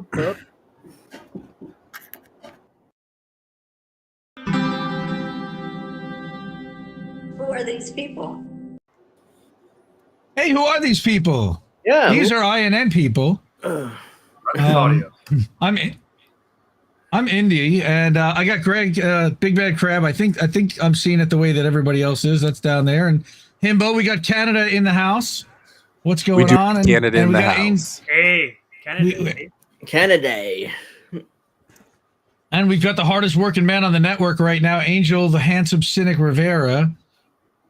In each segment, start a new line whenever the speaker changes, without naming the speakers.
Who are these people?
Hey, who are these people?
Yeah,
These are INN people. I'm Indy, and I got Greg, Big Bad Crab. I think I'm seeing it the way that everybody else is. That's down there, and Himbo. We got Canada in the house. What's going on?
And Canada in the house.
Hey,
Canada.
And we've got the hardest working man on the network right now, Angel, the handsome cynic Rivera.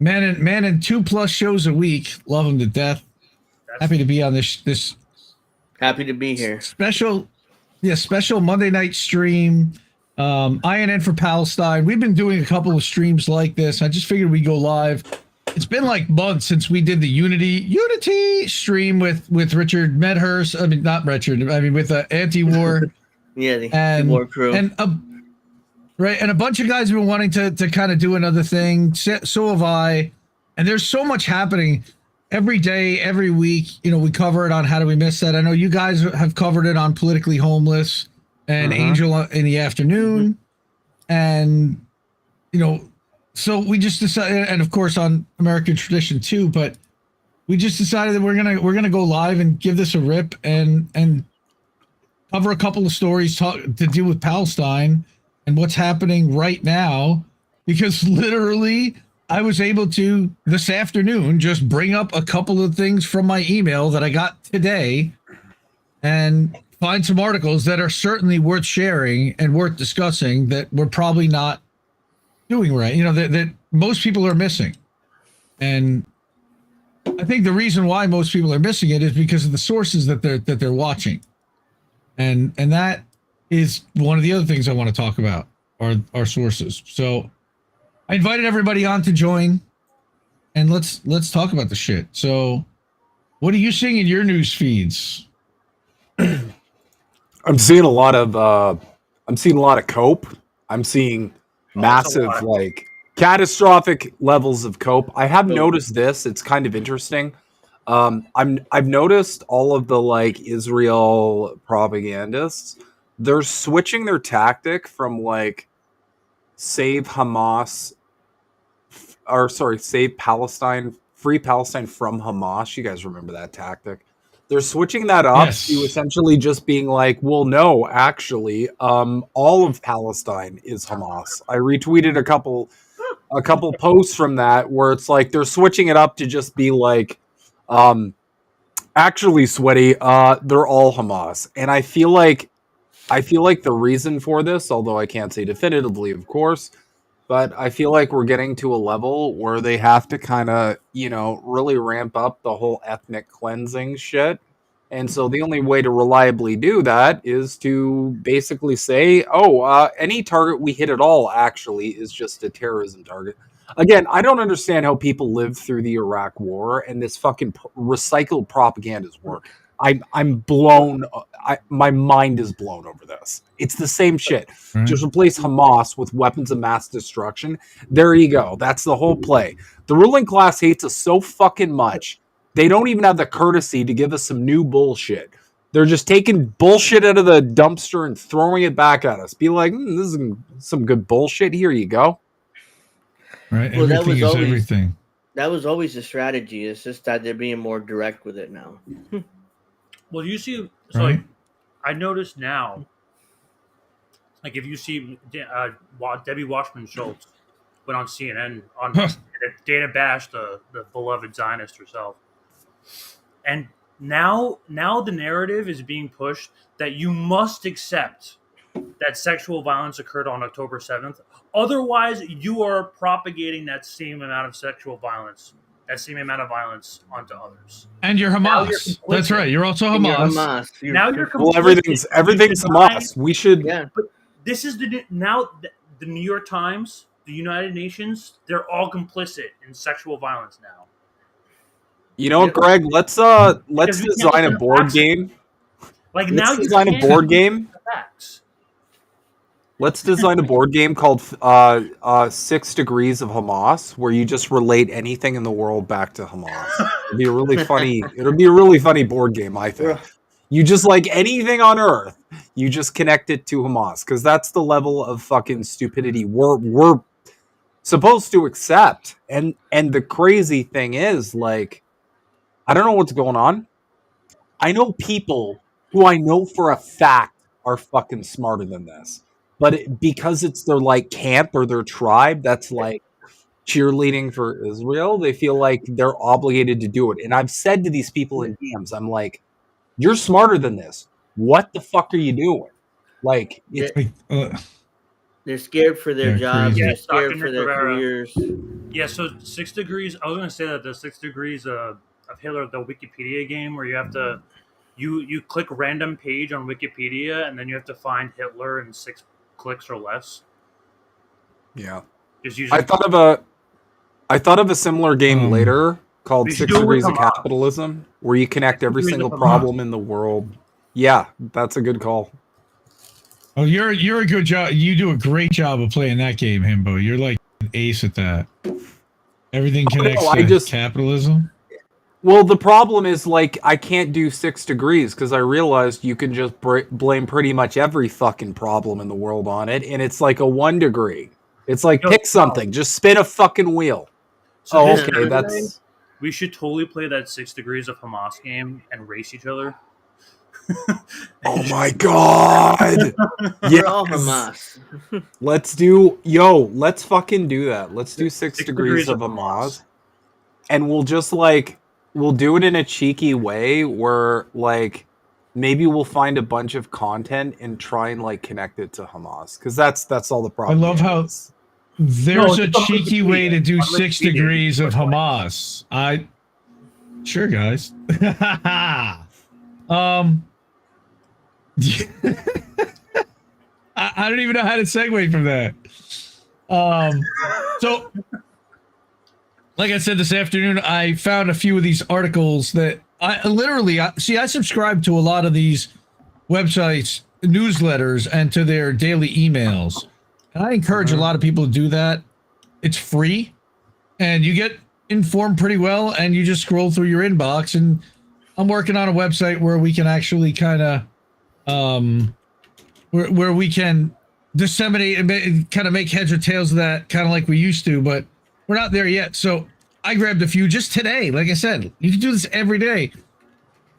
Man in 2+ shows a week. Love him to death. Happy to be on this.
Happy to be here.
Special Monday night stream. INN for Palestine. We've been doing a couple of streams like this. I just figured we'd go live. It's been like months since we did the Unity stream with Richard Medhurst. I mean, not Richard. I mean, with anti-war.
Yeah, the anti-war crew.
And a bunch of guys have been wanting to kind of do another thing. So have I. And there's so much happening every day, every week. You know, we cover it on How Do We Miss That? I know you guys have covered it on Politically Homeless and Angel in the afternoon. And, you know, so we just decided, and of course on American Tradition too, but we just decided that we're gonna go live and give this a rip and cover a couple of stories to deal with Palestine and what's happening right now, because literally I was able to this afternoon just bring up a couple of things from my email that I got today and find some articles that are certainly worth sharing and worth discussing that we're probably not doing right. You know, that most people are missing. And I think the reason why most people are missing it is because of the sources that they're watching. And that is one of the other things I want to talk about are sources. So I invited everybody on to join, and let's talk about the shit. So what are you seeing in your news feeds?
I'm seeing a lot of cope. I'm seeing massive, like, catastrophic levels of cope. I have noticed this. It's kind of interesting. I've noticed all of the like Israel propagandists. They're switching their tactic from like save Palestine, free Palestine from Hamas. You guys remember that tactic? They're switching that up to essentially just being like, well, no, actually, all of Palestine is Hamas. I retweeted a couple posts from that where it's like they're switching it up to just be like, actually, Sweaty, they're all Hamas. And I feel like the reason for this, although I can't say definitively, of course, but I feel like we're getting to a level where they have to kind of, really ramp up the whole ethnic cleansing shit. And so the only way to reliably do that is to basically say, any target we hit at all actually is just a terrorism target. Again, I don't understand how people lived through the Iraq War and this fucking recycled propaganda's work. I'm blown. My mind is blown over this. It's the same shit.
Right.
Just replace Hamas with weapons of mass destruction. There you go. That's the whole play. The ruling class hates us so fucking much. They don't even have the courtesy to give us some new bullshit. They're just taking bullshit out of the dumpster and throwing it back at us. Be like, this is some good bullshit. Here you go.
Right. Well, everything.
That was always the strategy. It's just that they're being more direct with it now.
Well, you see, so like, I noticed now, like if you see Debbie Washburn Schultz went on CNN on Dana Bash, the beloved Zionist herself, and now the narrative is being pushed that you must accept that sexual violence occurred on October 7th. Otherwise, you are propagating that same amount of sexual violence, that same amount of violence onto others.
And you're Hamas. That's right. You're also Hamas.
Now you're complicit.
Well, everything's Hamas. We should.
Yeah.
But this is the New York Times, the United Nations. They're all complicit in sexual violence now.
You know what, Greg? Let's design a board game.
Like now,
let's design a board game. Let's design a board game called 6 Degrees of Hamas, where you just relate anything in the world back to Hamas. It'll be a really funny board game, I think. You just like anything on Earth, You just connect it to Hamas because that's the level of fucking stupidity we're supposed to accept. And the crazy thing is, like, I don't know what's going on. I know people who I know for a fact are fucking smarter than this, but because it's their like camp or their tribe that's like cheerleading for Israel, they feel like they're obligated to do it. And I've said to these people in DMs, I'm like, you're smarter than this. What the fuck are you doing? Like, it's
They're scared for their
They're
jobs.
crazy.
They're
Yeah,
scared
Dr.
for their
Rivera.
careers.
Yeah, so 6 degrees. I was going to say that the 6 degrees of Hitler, the Wikipedia game, where you have to you click random page on Wikipedia, and then you have to find Hitler in 6 clicks or less.
yeah.
Just using.
I thought of a similar game later called
We should
6
do it with
Degrees of
Hamas.
Capitalism, where you connect
6
every
Degrees
single
of Hamas.
problem in the world. Yeah, that's a good call.
Oh, you're a good job. You do a great job of playing that game, Himbo. You're like an ace at that. Everything connects to capitalism.
Well, the problem is, like, I can't do 6 degrees because I realized you can just blame pretty much every fucking problem in the world on it, and it's like a 1 degree. It's like, pick something. Just spin a fucking wheel.
So
Oh,
this
okay,
Saturday,
that's...
we should totally play that 6 degrees of Hamas game and race each other.
Oh my god!
We're all Hamas.
Let's fucking do that. Let's do 6 degrees of Hamas. And we'll just, like, we'll do it in a cheeky way where, like, maybe we'll find a bunch of content and try and, like, connect it to Hamas. Because that's all the
I
problem.
love how there's a cheeky way to do 6
Wikipedia,
degrees of Hamas. Sure, guys. I don't even know how to segue from that. So, like I said this afternoon, I found a few of these articles that I subscribe to a lot of these websites, newsletters, and to their daily emails. And I encourage a lot of people to do that. It's free, and you get informed pretty well, and you just scroll through your inbox. And I'm working on a website where we can actually kind of where we can disseminate and kind of make heads or tails of that, kind of like we used to, but we're not there yet. So I grabbed a few just today. Like I said, you can do this every day,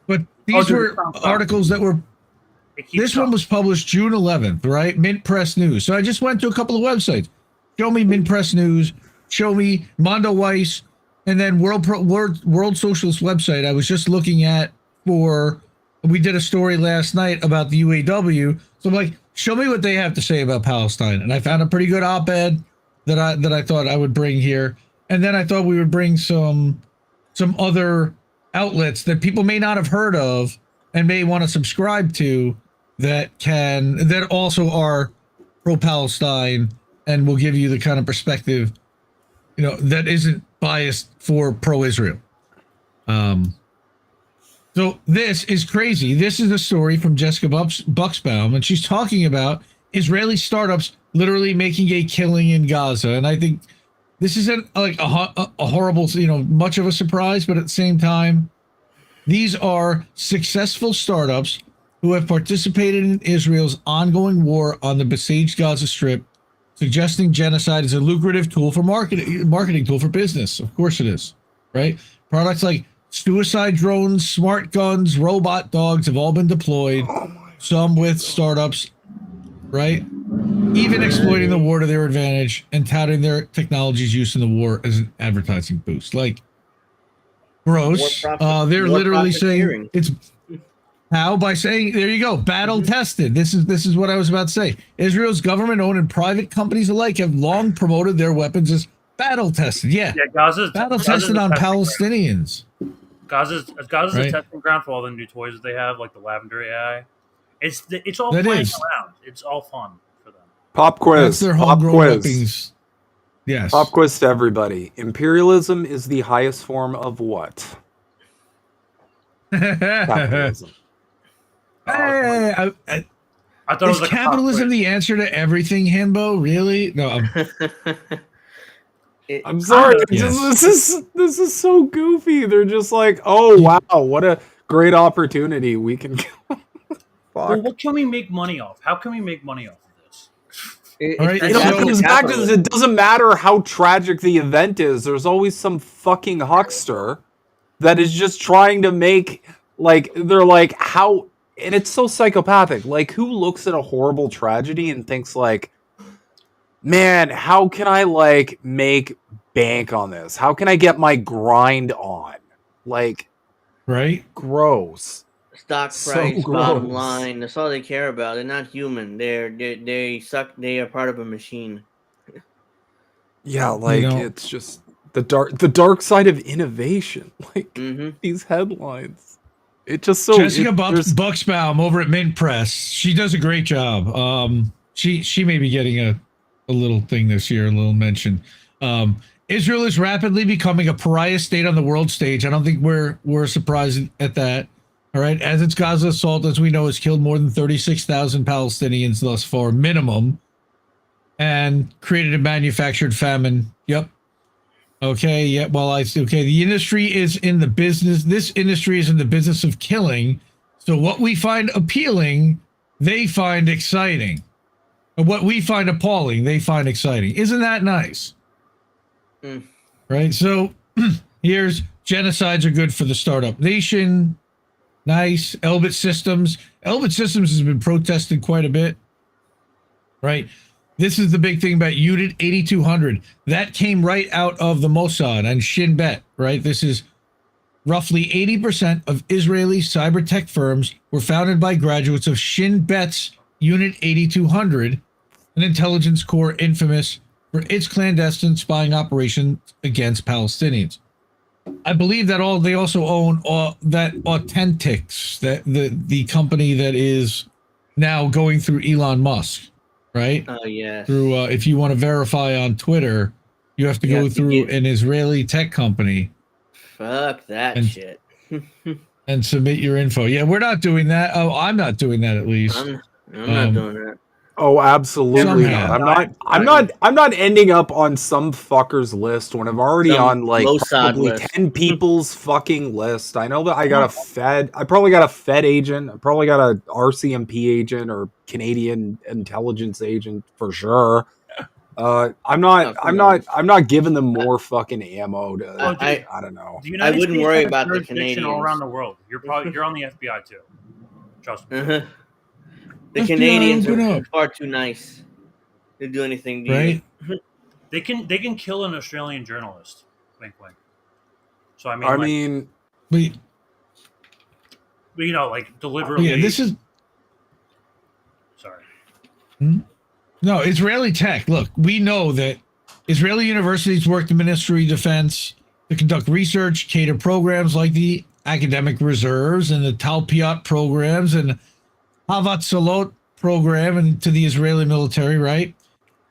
but these were articles that were, this one was published June 11th, right? Mint Press News. So I just went to a couple of websites. Show me Mint Press News, show me Mondo Weiss, and then World Socialist website. I was just looking at we did a story last night about the UAW. So I'm like, show me what they have to say about Palestine. And I found a pretty good op-ed that I thought I would bring here. And then I thought we would bring some other outlets that people may not have heard of and may want to subscribe to that also are pro-Palestine and will give you the kind of perspective, that isn't biased for pro-Israel. So this is crazy. This is a story from Jessica Buxbaum, and she's talking about Israeli startups literally making a killing in Gaza. And I think this isn't like a horrible, much of a surprise, but at the same time, these are successful startups who have participated in Israel's ongoing war on the besieged Gaza Strip, suggesting genocide is a lucrative tool for marketing tool for business. Of course it is, right? Products like suicide drones, smart guns, robot dogs have all been deployed, some with startups, right? Even exploiting the war to their advantage and touting their technology's use in the war as an advertising boost. Like, gross. They're literally saying it's how by saying, there you go, battle tested. This is what I was about to say. Israel's government-owned and private companies alike have long promoted their weapons as battle tested. Yeah,
Gaza's
battle tested on Palestinians.
Gaza's a testing ground for all the new toys that they have, like the Lavender AI. It's all playing around. It's all fun for them.
Pop quiz.
That's their homegrown weapons. Yes.
Pop quiz to everybody. Imperialism is the highest form of what? Capitalism.
Hey,
I thought it was like
capitalism the answer to everything, Himbo? Really? No.
I'm sorry. This is so goofy. They're just like, oh wow, what a great opportunity we can.
Well, what can we make money off? How can we make money off of this?
All right,
It all comes back to this. It doesn't matter how tragic the event is. There's always some fucking huckster that is just trying to make, like, they're like, how, and it's so psychopathic. Like, who looks at a horrible tragedy and thinks like, man, how can I like make bank on this? How can I get my grind on? Like,
right?
Gross.
Stock
So
price, bottom
gross.
line. That's all they care about. They're not human. They suck. They are part of a machine.
Yeah, like it's just the dark side of innovation. Like these headlines. It just so
Jessica Buxbaum over at Mint Press. She does a great job. She may be getting a little thing this year, a little mention. Israel is rapidly becoming a pariah state on the world stage. I don't think we're surprised at that. All right, as its Gaza assault, as we know, has killed more than 36,000 Palestinians thus far, minimum, and created a manufactured famine. Yep. Okay. Yeah. Well, the industry is in the business. This industry is in the business of killing. So what we find appealing, they find exciting. And what we find appalling, they find exciting. Isn't that nice? Right. So here's genocides are good for the startup nation. Nice. Elbit Systems. Elbit Systems has been protested quite a bit. Right. This is the big thing about Unit 8200. That came right out of the Mossad and Shin Bet, right? This is roughly 80% of Israeli cyber tech firms were founded by graduates of Shin Bet's Unit 8200, an intelligence corps infamous for its clandestine spying operations against Palestinians. I believe that they also own that Authentics, that the company that is now going through Elon Musk, right?
Oh yeah.
Through if you want to verify on Twitter, you have to go through an Israeli tech company.
Fuck that shit.
And submit your info. Yeah, we're not doing that. Oh, I'm not doing that at least.
I'm not doing that.
Oh, absolutely not. I'm not ending up on some fucker's list when I'm already on like probably 10 people's fucking list. I know that I probably got a Fed agent. I probably got a RCMP agent or Canadian intelligence agent for sure. I'm not giving them more fucking ammo to, I don't know.
I wouldn't worry about the Canadians
all around the world. You're on the FBI too. Trust me.
The Canadians are far too nice to do anything to you.
They can kill an Australian journalist. Wink, wink. So but you know, like deliberately.
Yeah, this is.
Sorry.
No, Israeli tech. Look, we know that Israeli universities work the Ministry of Defense to conduct research, cater programs like the academic reserves and the Talpiot programs and Havat Salot program and to the Israeli military, right?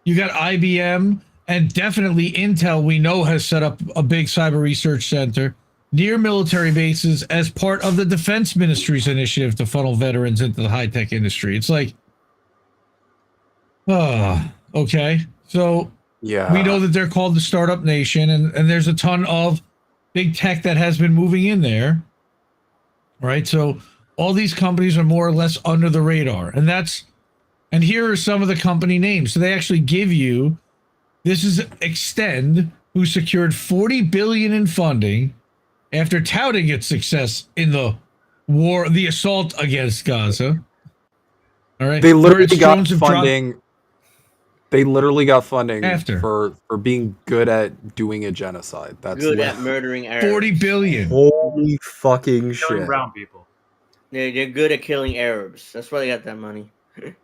You got IBM and definitely Intel, we know, has set up a big cyber research center near military bases as part of the Defense Ministry's initiative to funnel veterans into the high-tech industry. It's like, okay. So
yeah,
we know that they're called the Startup Nation, and there's a ton of big tech that has been moving in there, right? So all these companies are more or less under the radar, and here are some of the company names. So they actually give you, this is Extend, who secured $40 billion in funding after touting its success in the war, the assault against Gaza. All right,
they literally got funding. They literally got funding for being good at doing a genocide. That's
good at murdering Arabs.
$40 billion.
Holy fucking shit!
Killing brown people.
They're good at killing Arabs. That's why they got that money.
You're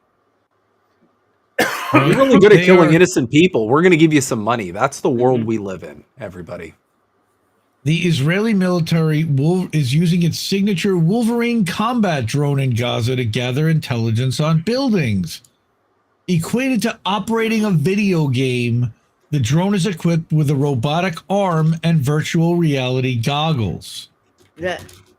really good at killing innocent people. We're going to give you some money. That's the world we live in, everybody.
The Israeli military is using its signature Wolverine combat drone in Gaza to gather intelligence on buildings. Equated to operating a video game, the drone is equipped with a robotic arm and virtual reality goggles.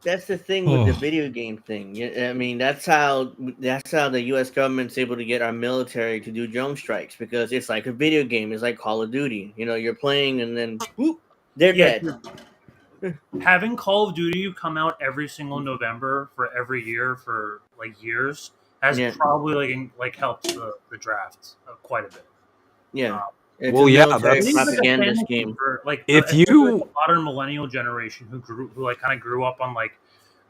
That's the thing with the video game thing. I mean, that's how the U.S. government's able to get our military to do drone strikes, because it's like a video game. It's like Call of Duty. You know, you're playing and then whoop, they're dead.
having Call of Duty come out every single November for every year for like years has probably like helped the draft quite a bit.
Yeah. It's
Well,
a
yeah,
military
that's-
propaganda
like
scheme.
for like
If
especially,
you-
like, the modern millennial generation who like kind of grew up on like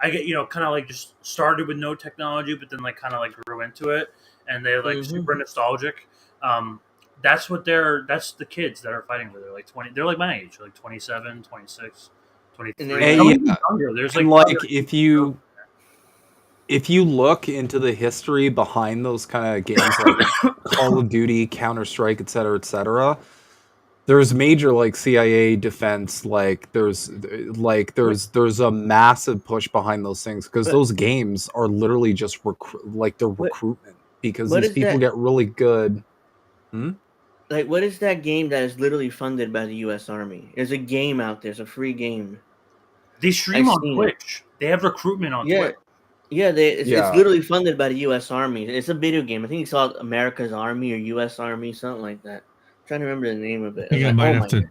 I get kind of like just started with no technology, but then like kind of like grew into it, and they like super nostalgic. That's the kids that are fighting with. They're like 20. They're like my age, like 27, 26, 23.
Hey,
Some
yeah.
even younger. There's
And
like
like if you look into the history behind those kind of games like Call of Duty, Counter-Strike, etc., there's major like CIA defense, like there's a massive push behind those things because those games are literally just recruitment because these people get really good.
Like, what is that game that is literally funded by the U.S. Army? There's a game out there. It's a free game.
they stream on Twitch. They have recruitment on Twitch.
Yeah, it's literally funded by the U.S. Army. It's a video game. I think it's called America's Army or U.S. Army, something like that. I'm trying to remember the name of it.
I think I might have to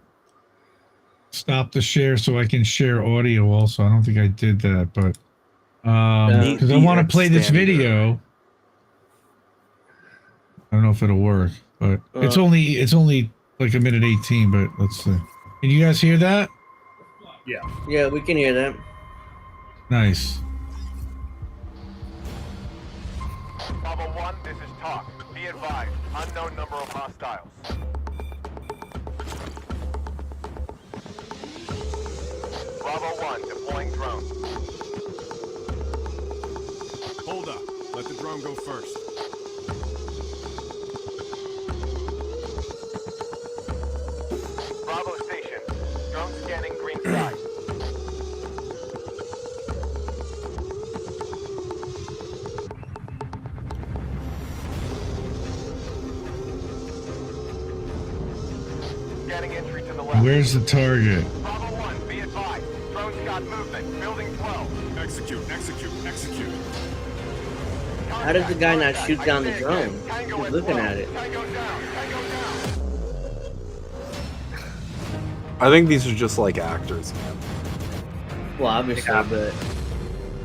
stop the share so I can share audio also. I don't think I did that, but because I want to play this video. I don't know if it'll work, but it's only like a minute 18, but let's see. Can you guys hear that?
Yeah.
Yeah, we can hear that.
Nice.
Bravo 1, this is Talk. Be advised, unknown number of hostiles. Bravo 1, deploying drone.
Hold up. Let the drone go first.
Bravo station. Drone scanning green sky. Scanning entry to the left.
Where's the target?
Bravo 1, be advised. Drone's got movement. Building 12.
Execute.
How does the guy not shoot down the drone? He's looking at it.
Tango down. Tango down.
I think these are just like actors, man.
Well, obviously, but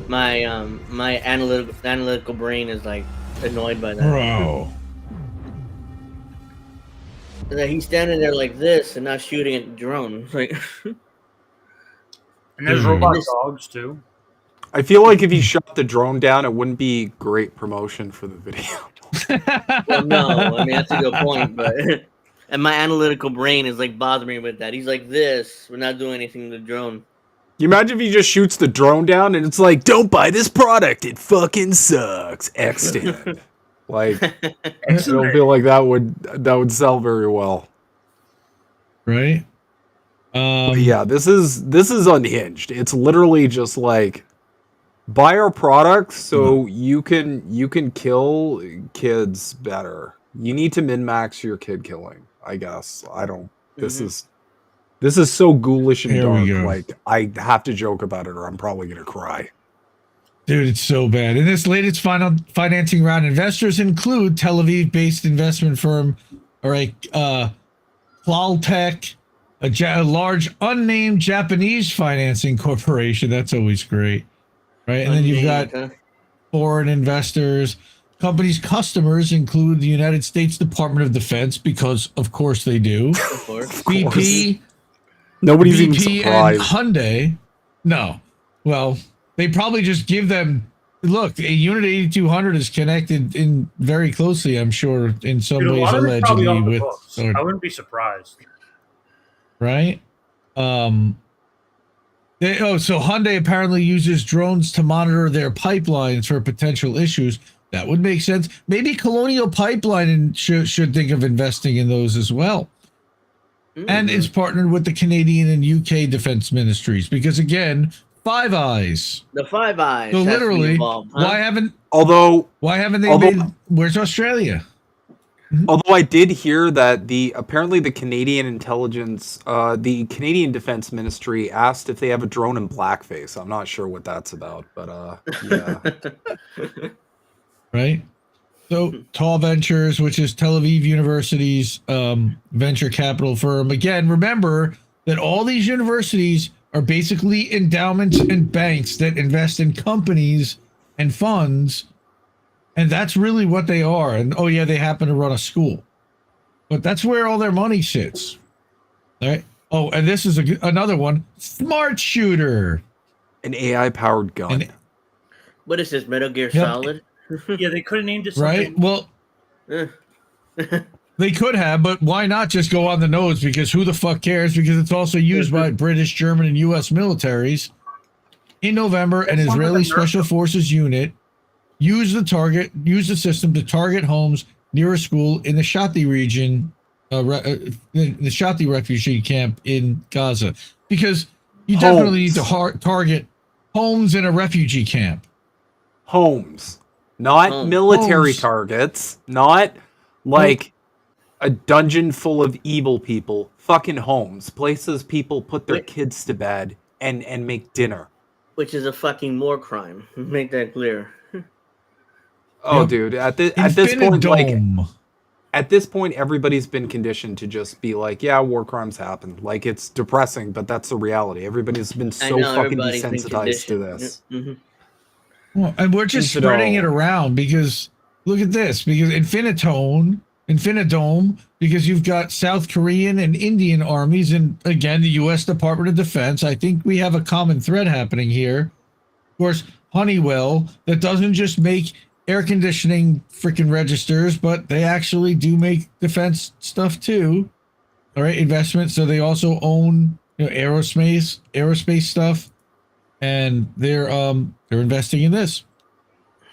my analytical brain is like annoyed by that.
Bro.
That he's standing there like this and not shooting at the drone. It's like,
And there's robot dogs too.
I feel like if you shut the drone down, it wouldn't be great promotion for the video.
well, no, I mean that's a good point, but and my analytical brain is like bothering me with that. He's like this. We're not doing anything to the drone.
You imagine if he just shoots the drone down and it's like, don't buy this product, it fucking sucks. Extant. Like, I don't feel like that would sell very well.
Right?
But yeah, this is unhinged. It's literally just like, buy our product so you can kill kids better. You need to min-max your kid killing, I guess. I don't. This is so ghoulish and dark. Like, I have to joke about it or I'm probably gonna cry.
Dude, it's so bad. In this latest financing round, investors include Tel Aviv-based investment firm, Plaltech, a large unnamed Japanese financing corporation. That's always great, right? And then you've got foreign investors. Company's customers include the United States Department of Defense, because of course they do.
Of course.
BP,
Nobody's even
and
surprised.
Hyundai. No. Well, they probably just give them. Look, a Unit 8200 is connected in very closely, I'm sure, in some ways allegedly with.
I wouldn't be surprised.
Right. So Hyundai apparently uses drones to monitor their pipelines for potential issues. That would make sense. Maybe Colonial Pipeline should think of investing in those as well. And is partnered with the Canadian and UK defense ministries because, again, Five Eyes.
The Five Eyes.
So literally,
involved, huh?
why haven't they made? Where's Australia?
Although I did hear that apparently the Canadian intelligence, the Canadian Defense Ministry asked if they have a drone in blackface. I'm not sure what that's about, but yeah.
Right. So Tall Ventures, which is Tel Aviv University's venture capital firm. Again, remember that all these universities are basically endowments and banks that invest in companies and funds, and that's really what they are. And oh yeah, they happen to run a school, but that's where all their money sits. All right. Oh, and this is another one: smart shooter,
An AI-powered gun.
What is this, Metal Gear Solid?
Yeah, they could have named it something.
right? Well, they could have, but why not just go on the nose? Because who the fuck cares? Because it's also used by British, German, and U.S. militaries. In November, an Israeli Special Forces unit used the system to target homes near a school in the Shati region, the Shati refugee camp in Gaza. Because you definitely need to target homes in a refugee camp.
Homes. Not military
Homes.
targets. Not like a dungeon full of evil people. Fucking homes. Places people put their kids to bed and make dinner.
Which is a fucking war crime. Make that clear.
Oh,
Yep.
dude. At this point, like,
Infinidome.
at this point, everybody's been conditioned to just be like, yeah, war crimes happen. Like, it's depressing, but that's the reality. Everybody's been so fucking desensitized to this.
Mm-hmm.
Well, and we're just spreading it around because look at this. Because Infinidome, because you've got South Korean and Indian armies, and again, the U.S. Department of Defense. I think we have a common thread happening here. Of course, Honeywell, that doesn't just make air conditioning freaking registers, but they actually do make defense stuff too. All right, investment. So they also own, aerospace stuff, and they're investing in this.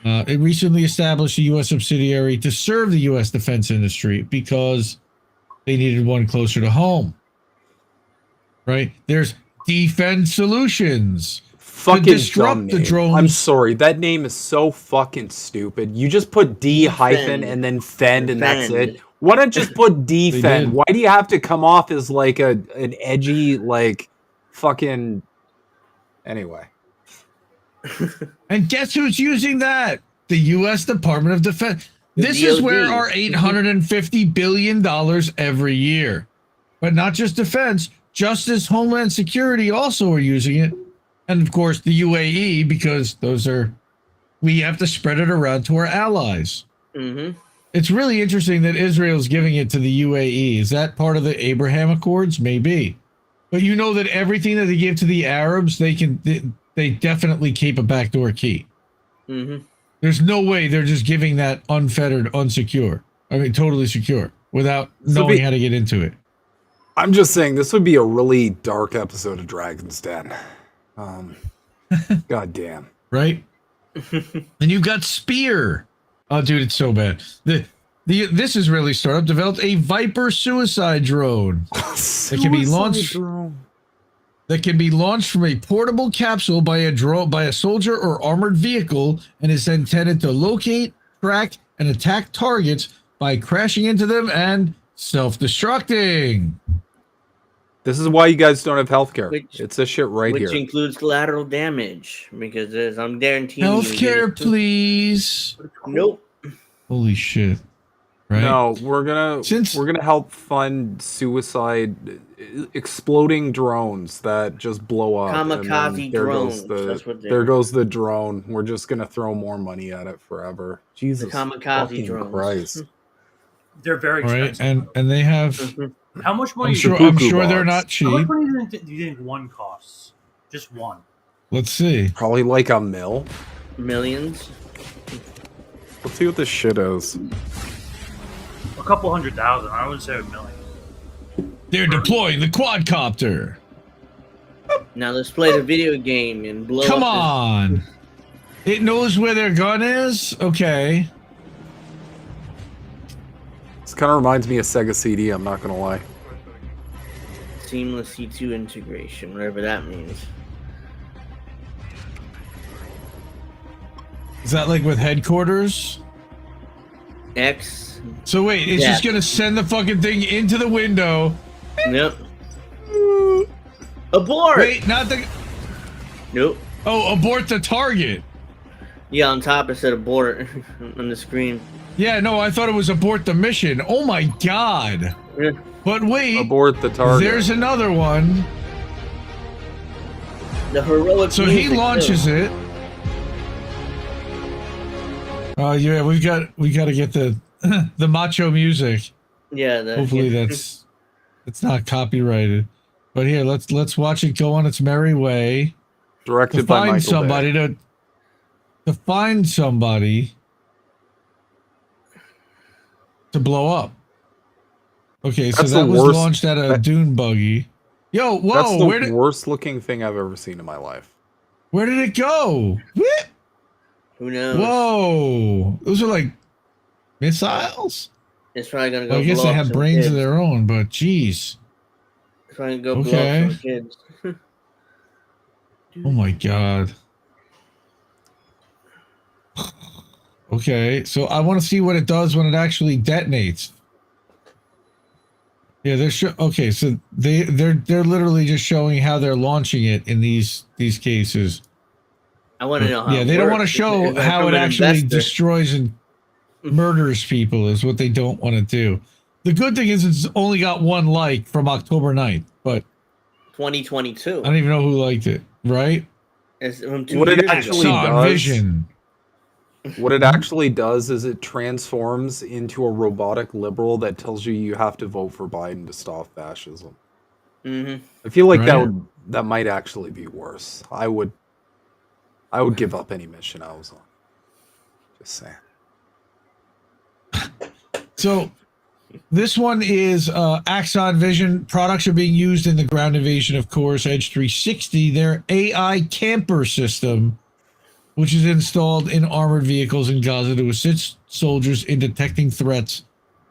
It recently established a U.S. subsidiary to serve the U.S. defense industry because they needed one closer to home. Right? There's Defense Solutions.
Fucking
to disrupt
dumb
the
name.
drones.
I'm sorry, that name is so fucking stupid. You just put D hyphen and then fend and that's it. Why not just put defend? Why do you have to come off as like an edgy, like, fucking... Anyway.
And guess who's using that? The U.S. Department of Defense. This is where our $850 billion every year. But not just defense, Justice, Homeland Security also are using it. And of course, the UAE, because we have to spread it around to our allies.
Mm-hmm.
It's really interesting that Israel's giving it to the UAE. Is that part of the Abraham Accords? Maybe. But you know that everything that they give to the Arabs, they definitely keep a backdoor key.
Mm-hmm.
There's no way they're just giving that unfettered, totally secure without knowing how to get into it.
I'm just saying, this would be a really dark episode of Dragon's Den. God damn.
Right? And you've got Spear. Oh, dude, it's so bad. This Israeli startup developed a Viper suicide drone that can be launched from a portable capsule by a soldier or armored vehicle, and is intended to locate, track, and attack targets by crashing into them and self-destructing.
This is why you guys don't have healthcare. It's this shit here.
Which includes collateral damage, because I'm guaranteeing
healthcare, please.
Nope.
Holy shit. Right?
No, we're gonna help fund suicide, exploding drones that just blow up.
Kamikaze drones.
There goes the drone. We're just gonna throw more money at it forever. Jesus,
kamikaze drones.
Christ.
They're very expensive.
Right, and they have.
How much money?
I'm sure they're not cheap.
How much money do you think one costs? Just one.
Let's see.
Probably like $1 million.
Millions.
Let's see what this shit is.
A couple $100,000. I wouldn't say $1 million.
They're deploying the quadcopter.
Now let's play the video game and blow
Come
up
on. It knows where their gun is? Okay.
This kind of reminds me of Sega CD, I'm not gonna lie.
Seamless C2 integration, whatever that means.
Is that like with headquarters?
X.
So wait, it's just gonna send the fucking thing into the window.
Yep. Abort!
Wait, not the...
Nope.
Oh, abort the target.
Yeah, on top it said abort on the screen.
Yeah, no, I thought it was abort the mission. Oh my god.
Yeah.
But wait.
Abort the target.
There's another one.
The heroic.
So he
music,
launches
too.
it. Oh yeah, we got to get the the macho music.
Yeah.
Hopefully that's not copyrighted. But here, let's watch it go on its merry way.
Directed
To
by
find
Michael
somebody
Bay.
to find somebody to blow up. Okay, so
That's
that
the
was
worst-
launched at a
that-
dune buggy. Yo, whoa,
That's the
where did
worst looking thing I've ever seen in my life.
it go? Whip.
Who knows?
Whoa, those are like missiles.
It's probably gonna go.
Well, I guess
blow
they
up
have
some
brains of
kids.
their own, but geez.
It's probably gonna go
Okay.
blow up some kids.
Oh my god. Okay, so I want to see what it does when it actually detonates. Yeah, okay, so they're literally just showing how they're launching it in these cases.
I want to know how.
Yeah, they don't want to show how it actually destroys and murders people is what they don't want to do. The good thing is it's only got one like from October 9th, but
2022.
I don't even know who liked it, right?
It's from 2
What it
years ago.
actually
Saw
does-
Vision.
What it actually does is it transforms into a robotic liberal that tells you have to vote for Biden to stop fascism.
Mm-hmm.
I feel like
Right.
that might actually be worse. I would give up any mission I was on. Just saying.
So this one is Axon Vision. Products are being used in the ground invasion, of course. Edge 360, their AI camper system, which is installed in armored vehicles in Gaza to assist soldiers in detecting threats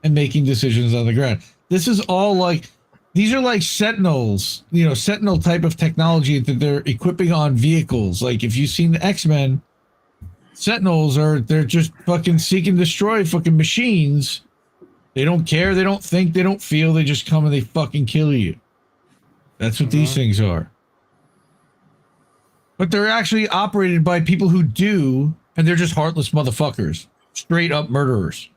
and making decisions on the ground. This is all like, these are like Sentinels, Sentinel type of technology that they're equipping on vehicles. Like if you've seen the X-Men, Sentinels they're just fucking seek and destroy fucking machines. They don't care, they don't think, they don't feel, they just come and they fucking kill you. That's what these things are. But they're actually operated by people who do, and they're just heartless motherfuckers. Straight up murderers.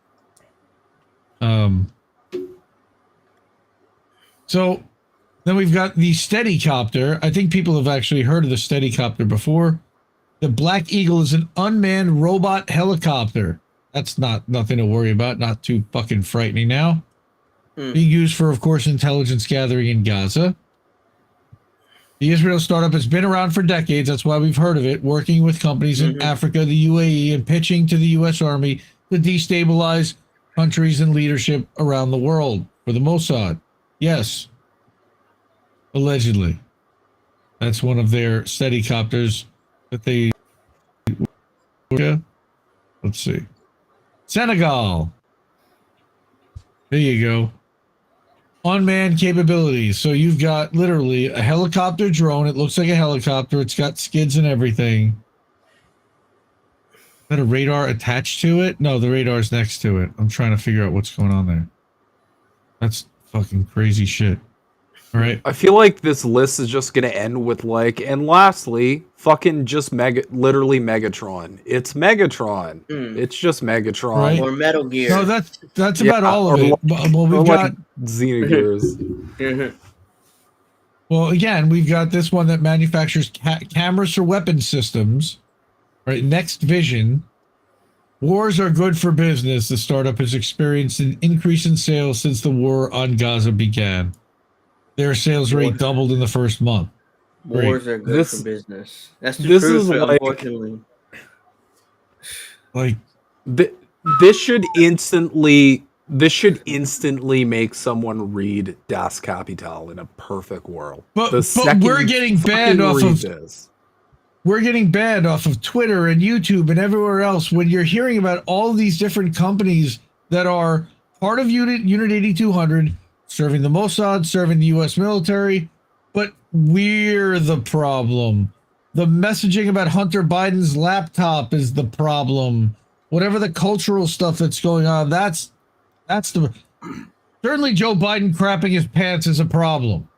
So then we've got the Steadicopter. I think people have actually heard of the Steadicopter before. The Black Eagle is an unmanned robot helicopter. That's nothing to worry about. Not too fucking frightening now. Being used for, of course, intelligence gathering in Gaza. The Israel startup has been around for decades. That's why we've heard of it. Working with companies in Africa, the UAE, and pitching to the U.S. Army to destabilize countries and leadership around the world for the Mossad. Yes. Allegedly. That's one of their Steadicopters that they... Let's see. Senegal. There you go. Unmanned capabilities. So you've got literally a helicopter drone. It looks like a helicopter. It's got skids and everything. Is that a radar attached to it? No, the radar's next to it. I'm trying to figure out what's going on there. That's fucking crazy shit. All right.
I feel like this list is just gonna end with like, and lastly, fucking just literally Megatron. It's Megatron. It's just Megatron.
Right.
Or Metal Gear.
No, that's about all of it. Well, we've got
Xenogears.
well, again, we've got this one that manufactures cameras for weapon systems. Right. Next Vision. Wars are good for business. The startup has experienced an increase in sales since the war on Gaza began. Their sales rate doubled in the first month.
Wars are good for business. That's the
this
truth,
is like-
unfortunately.
Like
this should instantly make someone read Das Kapital in a perfect world.
But
second
we're getting
you
banned
fucking
off
read
of
this.
we're getting banned off of Twitter and YouTube and everywhere else when you're hearing about all these different companies that are part of Unit 8200, serving the Mossad, serving the U.S. military, but we're the problem. The messaging about Hunter Biden's laptop is the problem. Whatever the cultural stuff that's going on, that's the... Certainly Joe Biden crapping his pants is a problem.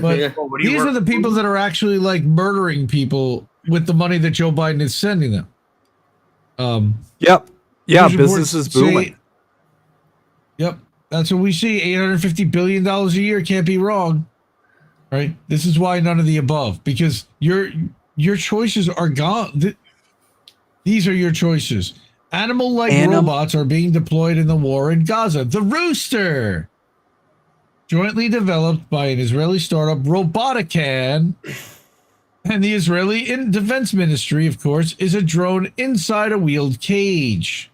But
Yeah.
Well, what do you
these
work
are the people that are actually like murdering people with the money that Joe Biden is sending them.
Yep. Yeah,
News
business
reports
is booming.
say- Yep. That's what we see. $850 billion a year. Can't be wrong. Right? This is why none of the above, because your choices are gone. These are your choices. Animal-like robots are being deployed in the war in Gaza. The Rooster, jointly developed by an Israeli startup, Robotican, and the Israeli Defense Ministry, of course, is a drone inside a wheeled cage.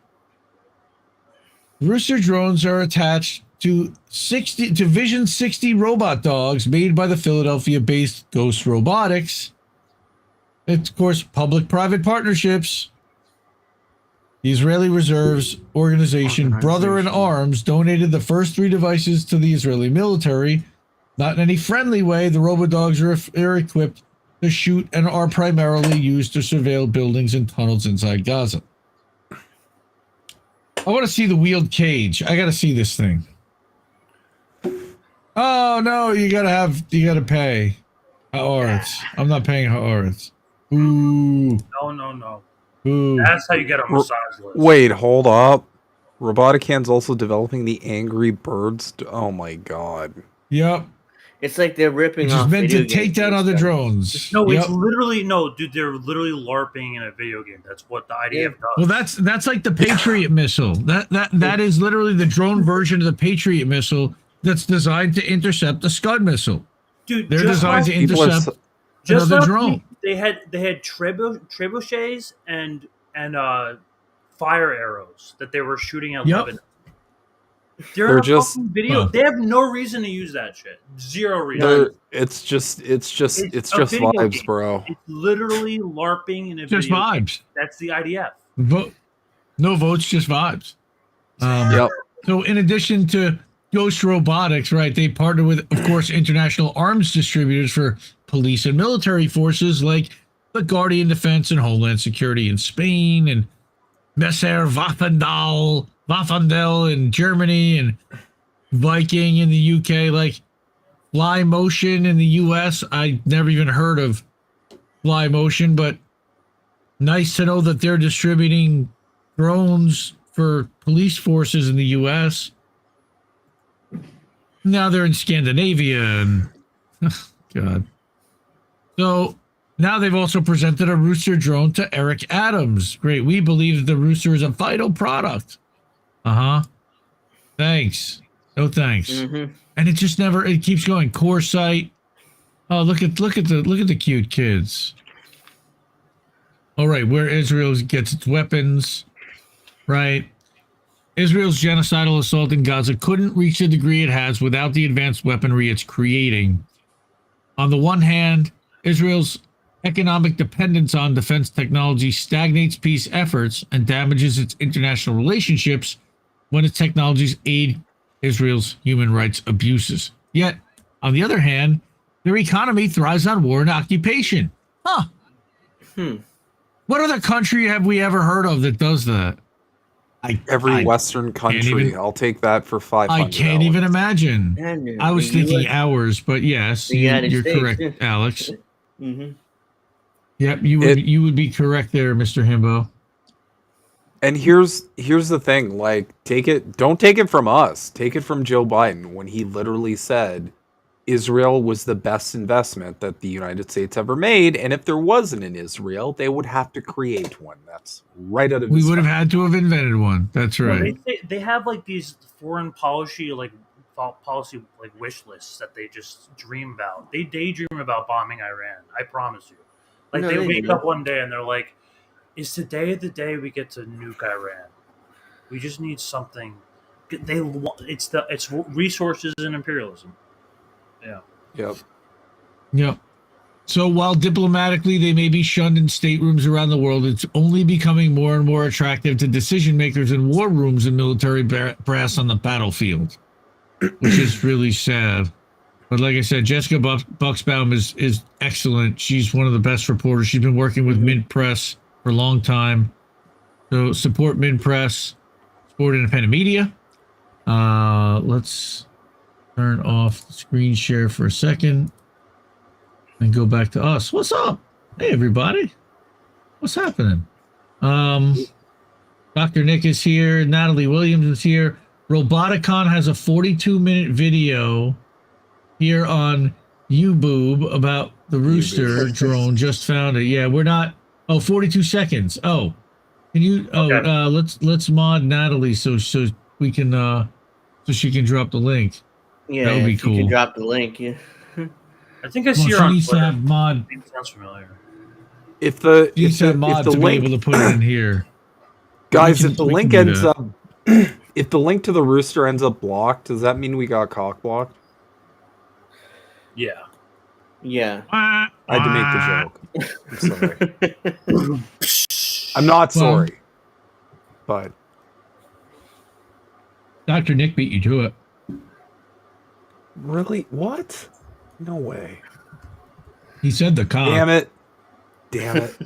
Rooster drones are attached to Vision 60 robot dogs made by the Philadelphia-based Ghost Robotics. It's, of course, public-private partnerships. The Israeli Reserves Organization, Brother in Arms, donated the first 3 devices to the Israeli military. Not in any friendly way, the robodogs are equipped to shoot and are primarily used to surveil buildings and tunnels inside Gaza. I want to see the wheeled cage. I got to see this thing. Oh, no, you got to pay. Haaretz. I'm not paying Haaretz. Ooh.
No.
Ooh.
That's how you get a massage list.
Wait, hold up. Robotican's also developing the Angry Birds. Oh my god.
Yep.
It's like they're ripping
Which
off.
is meant to
video
take
games
down
and
other
stuff.
drones.
No,
Yep.
it's literally dude. They're literally LARPing in a video game. That's what the IDF does.
Well, that's like the Patriot missile. That is literally the drone version of the Patriot missile that's designed to intercept the Scud missile.
Dude,
They're designed to intercept
just
another
last
drone.
week, they had trebuchets and fire arrows that they were shooting at
Yep.
Lebanon. They're in a fucking video. They have no reason to use that shit. Zero reason.
It's just
a video
vibes,
game.
bro.
It's literally LARPing in a
Just
video
vibes.
game. That's the IDF.
No votes, just vibes.
Yep.
So in addition to Ghost Robotics, right, they partner with, of course, international arms distributors for police and military forces like the Guardian Defense and Homeland Security in Spain, and Messer Waffendel in Germany, and Viking in the UK, like Fly Motion in the US. I never even heard of Fly Motion, but nice to know that they're distributing drones for police forces in the US. Now they're in Scandinavia and God. So now they've also presented a Rooster drone to Eric Adams. Great. We believe that the Rooster is a vital product. Thanks. No thanks.
Mm-hmm.
And it just never, it keeps going. Core site. Oh, look at the cute kids. All right, where Israel gets its weapons, right? Israel's genocidal assault in Gaza couldn't reach the degree it has without the advanced weaponry it's creating. On the one hand, Israel's economic dependence on defense technology stagnates peace efforts and damages its international relationships when its technologies aid Israel's human rights abuses. Yet, on the other hand, their economy thrives on war and occupation. What other country have we ever heard of that does that?
Every Western country. I'll take that for $500.
I can't even imagine. I was thinking hours, but yes, you're correct, Alex.
Mm-hmm.
Yep, you would be correct there, Mr. Himbo.
And here's the thing, like, don't take it from us. Take it from Joe Biden when he literally said Israel was the best investment that the United States ever made, and if there wasn't an Israel, they would have to create one. That's right out of
We would have had to have invented one. That's right.
They have like these foreign policy wish lists that they just dream about. They daydream about bombing Iran. I promise you. Like they wake up one day and they're like, "Is today the day we get to nuke Iran? We just need something." It's resources and imperialism. Yeah.
Yep. So while diplomatically they may be shunned in staterooms around the world, it's only becoming more and more attractive to decision makers in war rooms and military brass on the battlefield, which is really sad. But like I said, Jessica Buxbaum is excellent. She's one of the best reporters. She's been working with Mint Press for a long time. So support Mint Press, support independent media. Let's turn off the screen share for a second and go back to us. What's up? Hey, everybody. What's happening? Dr. Nick is here. Natalie Williams is here. Roboticon has a 42-minute video here on U-boob about the rooster
U-boob.
drone. Just found it. Yeah, we're not. Oh, 42 seconds. Oh, can you? Oh,
Okay.
let's mod Natalie so we can so she can drop the link.
Yeah,
That would be
if you can
cool.
drop the link. Yeah.
I think I
Well,
see her
she
on
needs to
Twitter.
have mod.
Name sounds familiar.
If the
She needs to have mod to be
link,
able to put it in here.
guys,
We
if the
can
link
do
ends
that.
up, if the link to the rooster ends up blocked, does that mean we got cock blocked?
Yeah.
Yeah.
I had to make the joke. I'm sorry. I'm not sorry, but
Dr. Nick beat you to it.
really, what? No way.
He said the cock.
Damn it. Damn it.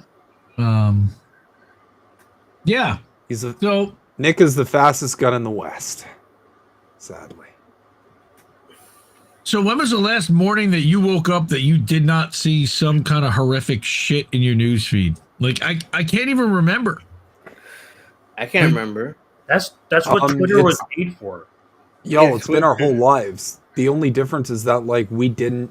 Yeah. So
Nick is the fastest gun in the West. Sadly.
So when was the last morning that you woke up that you did not see some kind of horrific shit in your news feed? Like I can't even remember.
I can't remember.
That's what Twitter was made for.
Yo,
Yeah,
it's been our whole lives. The only difference is that like we didn't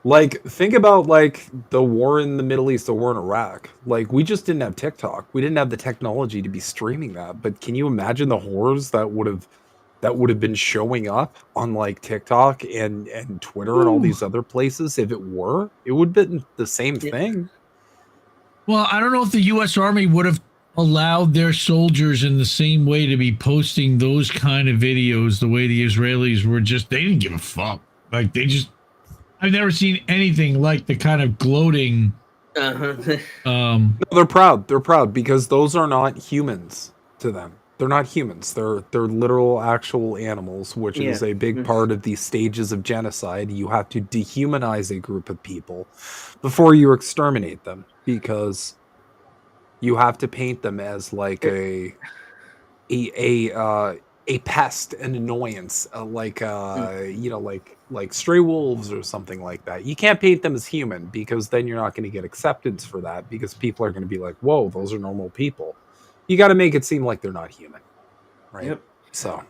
like think about like the war in the Middle East, the war in Iraq. Like we just didn't have TikTok. We didn't have the technology to be streaming that. But can you imagine the horrors that would have been showing up on like TikTok and Twitter and all these other places if it were? It would have been the same thing.
Well, I don't know if the U.S. Army would have allowed their soldiers in the same way to be posting those kind of videos the way the Israelis were just, they didn't give a fuck. Like I've never seen anything like the kind of gloating.
Uh-huh.
No, they're proud. They're proud because those are not humans to them. They're not humans. They're literal actual animals, which is a big part of these stages of genocide. You have to dehumanize a group of people before you exterminate them because you have to paint them as like a pest, an annoyance, like stray wolves or something like that. You can't paint them as human because then you're not going to get acceptance for that because people are going to be like, "Whoa, those are normal people." You got to make it seem like they're not human, right?
Yep.
So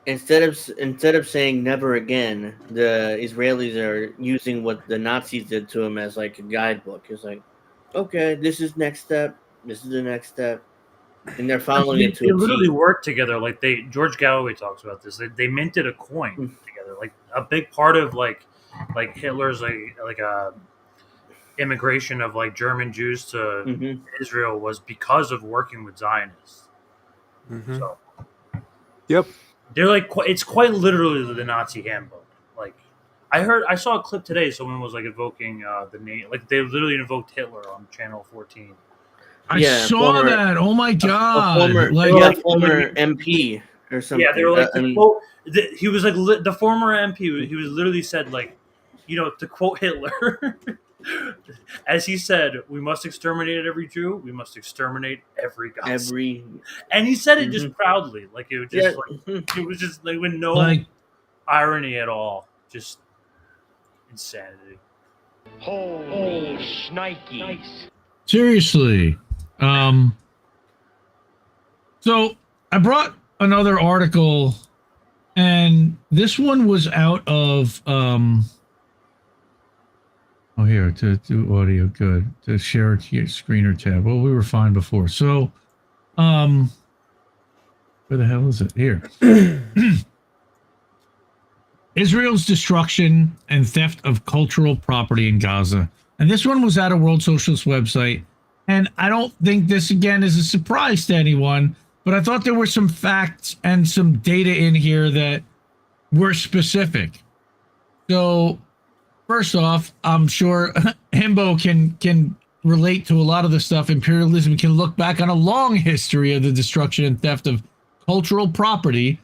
Instead of saying never again, the Israelis are using what the Nazis did to them as like a guidebook. It's like, okay, this is next step. This is the next step, and they're following it to
They
a
literally
T.
worked together. Like George Galloway talks about this. They minted a coin together. Like a big part of like Hitler's like a immigration of like German Jews to Israel was because of working with Zionists. So,
yep,
they're like it's quite literally the Nazi handbook. Like I saw a clip today. Someone was like invoking the name. Like they literally invoked Hitler on Channel 14.
I saw that. Oh my god!
Former MP or something.
Yeah, they were like, he was like the former MP. He was literally said like, to quote Hitler, as he said, "We must exterminate every Jew. We must exterminate every gospel." And he said it just proudly, like it was just it was just like with no irony at all, just insanity.
Holy shnikes!
Seriously. So I brought another article, and this one was out of here to do audio, good, to share a screener tab. Well, we were fine before. So where the hell is it? Here. Israel's destruction and theft of cultural property in Gaza. And this one was at a World Socialist website. And I don't think this, again, is a surprise to anyone, but I thought there were some facts and some data in here that were specific. So, first off, I'm sure Himbo can relate to a lot of the stuff. Imperialism can look back on a long history of the destruction and theft of cultural property,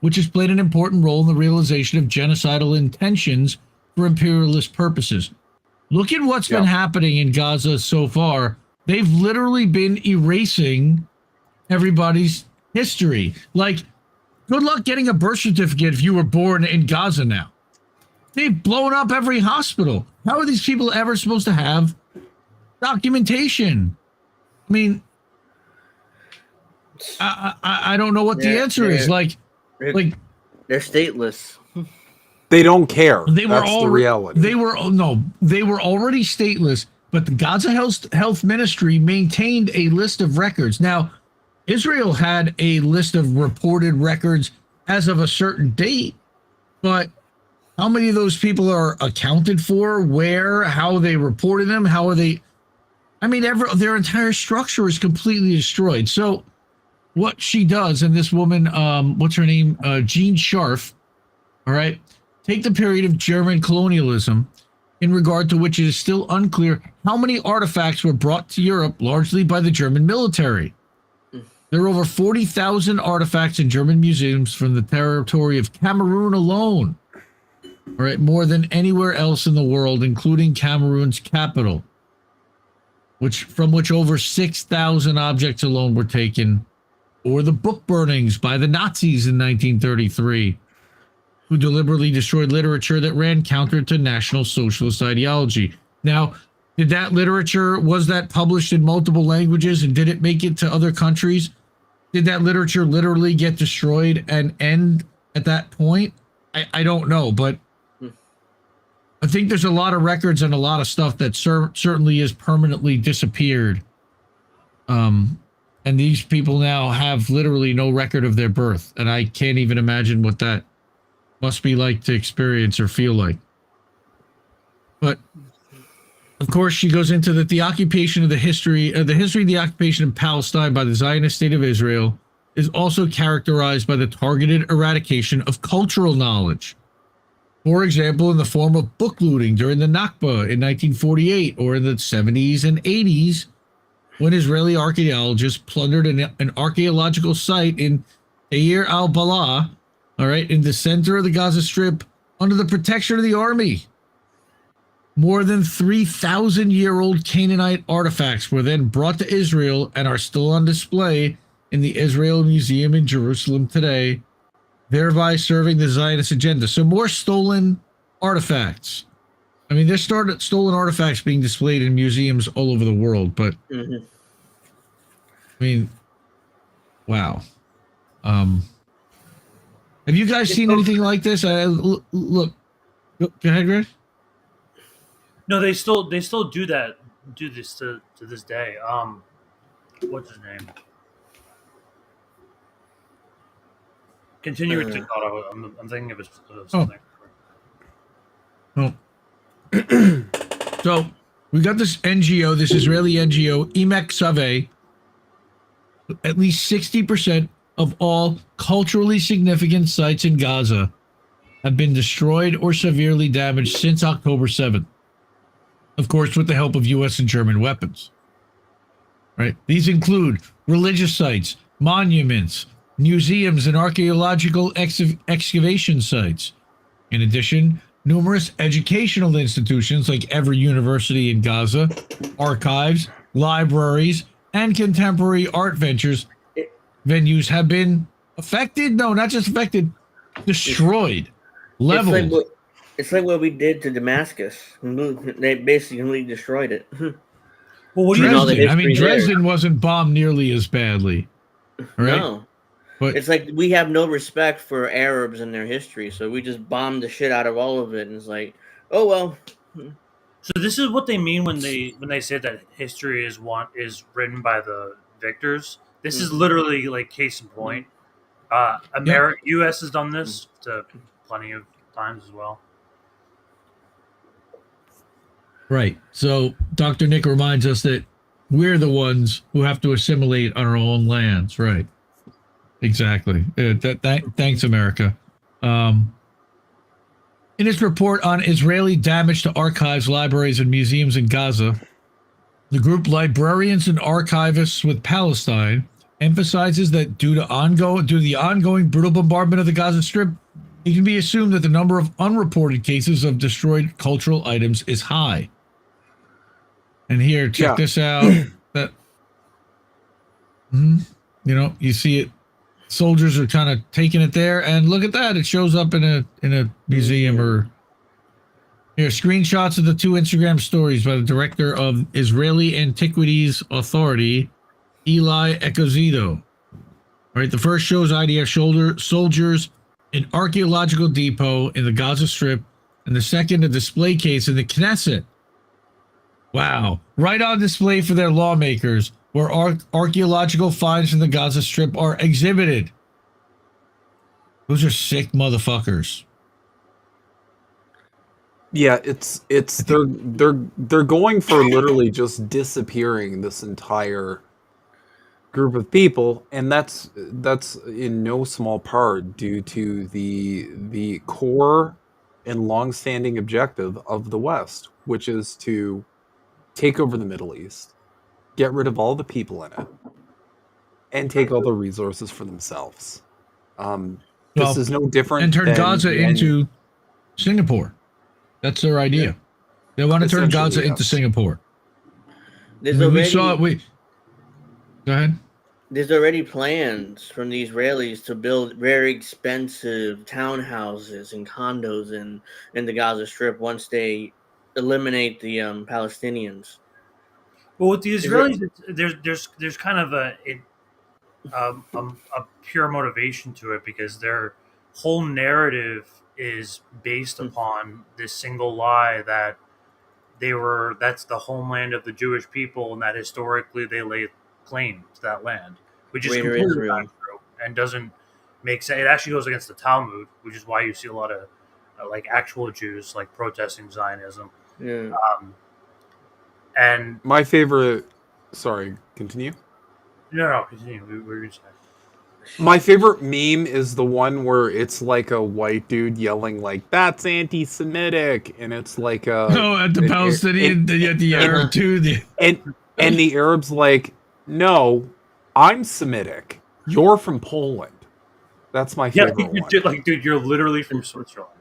which has played an important role in the realization of genocidal intentions for imperialist purposes. Look at what's been happening in Gaza so far. They've literally been erasing everybody's history. Like, good luck getting a birth certificate if you were born in Gaza now. They've blown up every hospital. How are these people ever supposed to have documentation? I mean, I don't know what the answer is. Like
they're stateless.
They don't care.
They were
That's the reality.
They were already stateless, but the Gaza Health Ministry maintained a list of records. Now, Israel had a list of reported records as of a certain date, but how many of those people are accounted for? Where? How they reported them? How are they? I mean, their entire structure is completely destroyed. So, what she does, and this woman, what's her name? Jean Scharf. All right. Take the period of German colonialism, in regard to which it is still unclear how many artifacts were brought to Europe, largely by the German military. There are over 40,000 artifacts in German museums from the territory of Cameroon alone. All right, more than anywhere else in the world, including Cameroon's capital, from which over 6,000 objects alone were taken, or the book burnings by the Nazis in 1933. Who deliberately destroyed literature that ran counter to National Socialist ideology. Now, did that literature, was that published in multiple languages and did it make it to other countries? Did that literature literally get destroyed and end at that point? I don't know, but I think there's a lot of records and a lot of stuff that certainly is permanently disappeared. And these people now have literally no record of their birth. And I can't even imagine what that must be like to experience or feel like. But of course, she goes into that the occupation of the history of the occupation of Palestine by the Zionist state of Israel is also characterized by the targeted eradication of cultural knowledge. For example, in the form of book looting during the Nakba in 1948, or in the 70s and 80s, when Israeli archaeologists plundered an archaeological site in Deir al-Balah, all right, in the center of the Gaza Strip, under the protection of the army. More than 3,000-year-old Canaanite artifacts were then brought to Israel and are still on display in the Israel Museum in Jerusalem today, thereby serving the Zionist agenda. So more stolen artifacts. I mean, there's stolen artifacts being displayed in museums all over the world, but I mean, wow. Have you guys seen anything like this? Look, go ahead, Greg.
No, they still do this to this day. What's his name? Continue with your thought. I'm thinking of something.
Oh. So we got this NGO, this Israeli NGO, Emek Saveh. At least 60% of all culturally significant sites in Gaza have been destroyed or severely damaged since October 7th. Of course, with the help of U.S. and German weapons. Right? These include religious sites, monuments, museums, and archaeological excavation sites. In addition, numerous educational institutions like every university in Gaza, archives, libraries, and contemporary art venues have been affected. No, not just affected, destroyed, leveled.
It's like what we did to Damascus. They basically destroyed it.
Well, what do you
Dresden, I mean, Dresden wasn't bombed nearly as badly. Right? No.
But it's like we have no respect for Arabs and their history, so we just bombed the shit out of all of it, and it's like, oh well.
So this is what they mean when they say that history is written by the victors. This is literally like case in point. U.S. has done this to plenty of times as well.
Right. So Dr. Nick reminds us that we're the ones who have to assimilate on our own lands. Right. Exactly. Thanks, America. In its report on Israeli damage to archives, libraries, and museums in Gaza, the group Librarians and Archivists with Palestine emphasizes that due to the ongoing brutal bombardment of the Gaza Strip, it can be assumed that the number of unreported cases of destroyed cultural items is high. And here, check this out. That you see it. Soldiers are kind of taking it there, and look at that. It shows up in a museum. Or here, screenshots of the two Instagram stories by the director of Israeli Antiquities Authority, Eli Ecozito. All right, the first shows IDF soldiers an archaeological depot in the Gaza Strip, and the second a display case in the Knesset. Wow. Right on display for their lawmakers, where archaeological finds from the Gaza Strip are exhibited. Those are sick motherfuckers.
Yeah, it's they're going for literally just disappearing this entire group of people, and that's in no small part due to the core and long-standing objective of the West, which is to take over the Middle East, get rid of all the people in it, and take all the resources for themselves. This is no different
and turn
than
Gaza into Singapore. That's their idea.
Yeah.
They want to turn
Essentially,
Gaza into
yes.
Singapore.
There's
We saw it. Go ahead.
There's already plans from the Israelis to build very expensive townhouses and condos in the Gaza Strip once they eliminate the Palestinians.
Well, with the Israelis, there's kind of a pure motivation to it because their whole narrative is based upon this single lie that that's the homeland of the Jewish people and that historically they laid claim to that land, which is
Greater
completely
Israel.
not true and doesn't make sense. It actually goes against the Talmud, which is why you see a lot of like actual Jews like protesting Zionism.
Yeah.
And
my favorite. Sorry, continue.
no, continue. We were going to say.
My favorite meme is the one where it's like a white dude yelling like "That's anti-Semitic," and it's like
At the Palestinian, the Arab too.
And the Arab's like, "No, I'm Semitic. You're from Poland." That's my favorite one.
Dude, you're literally from Switzerland.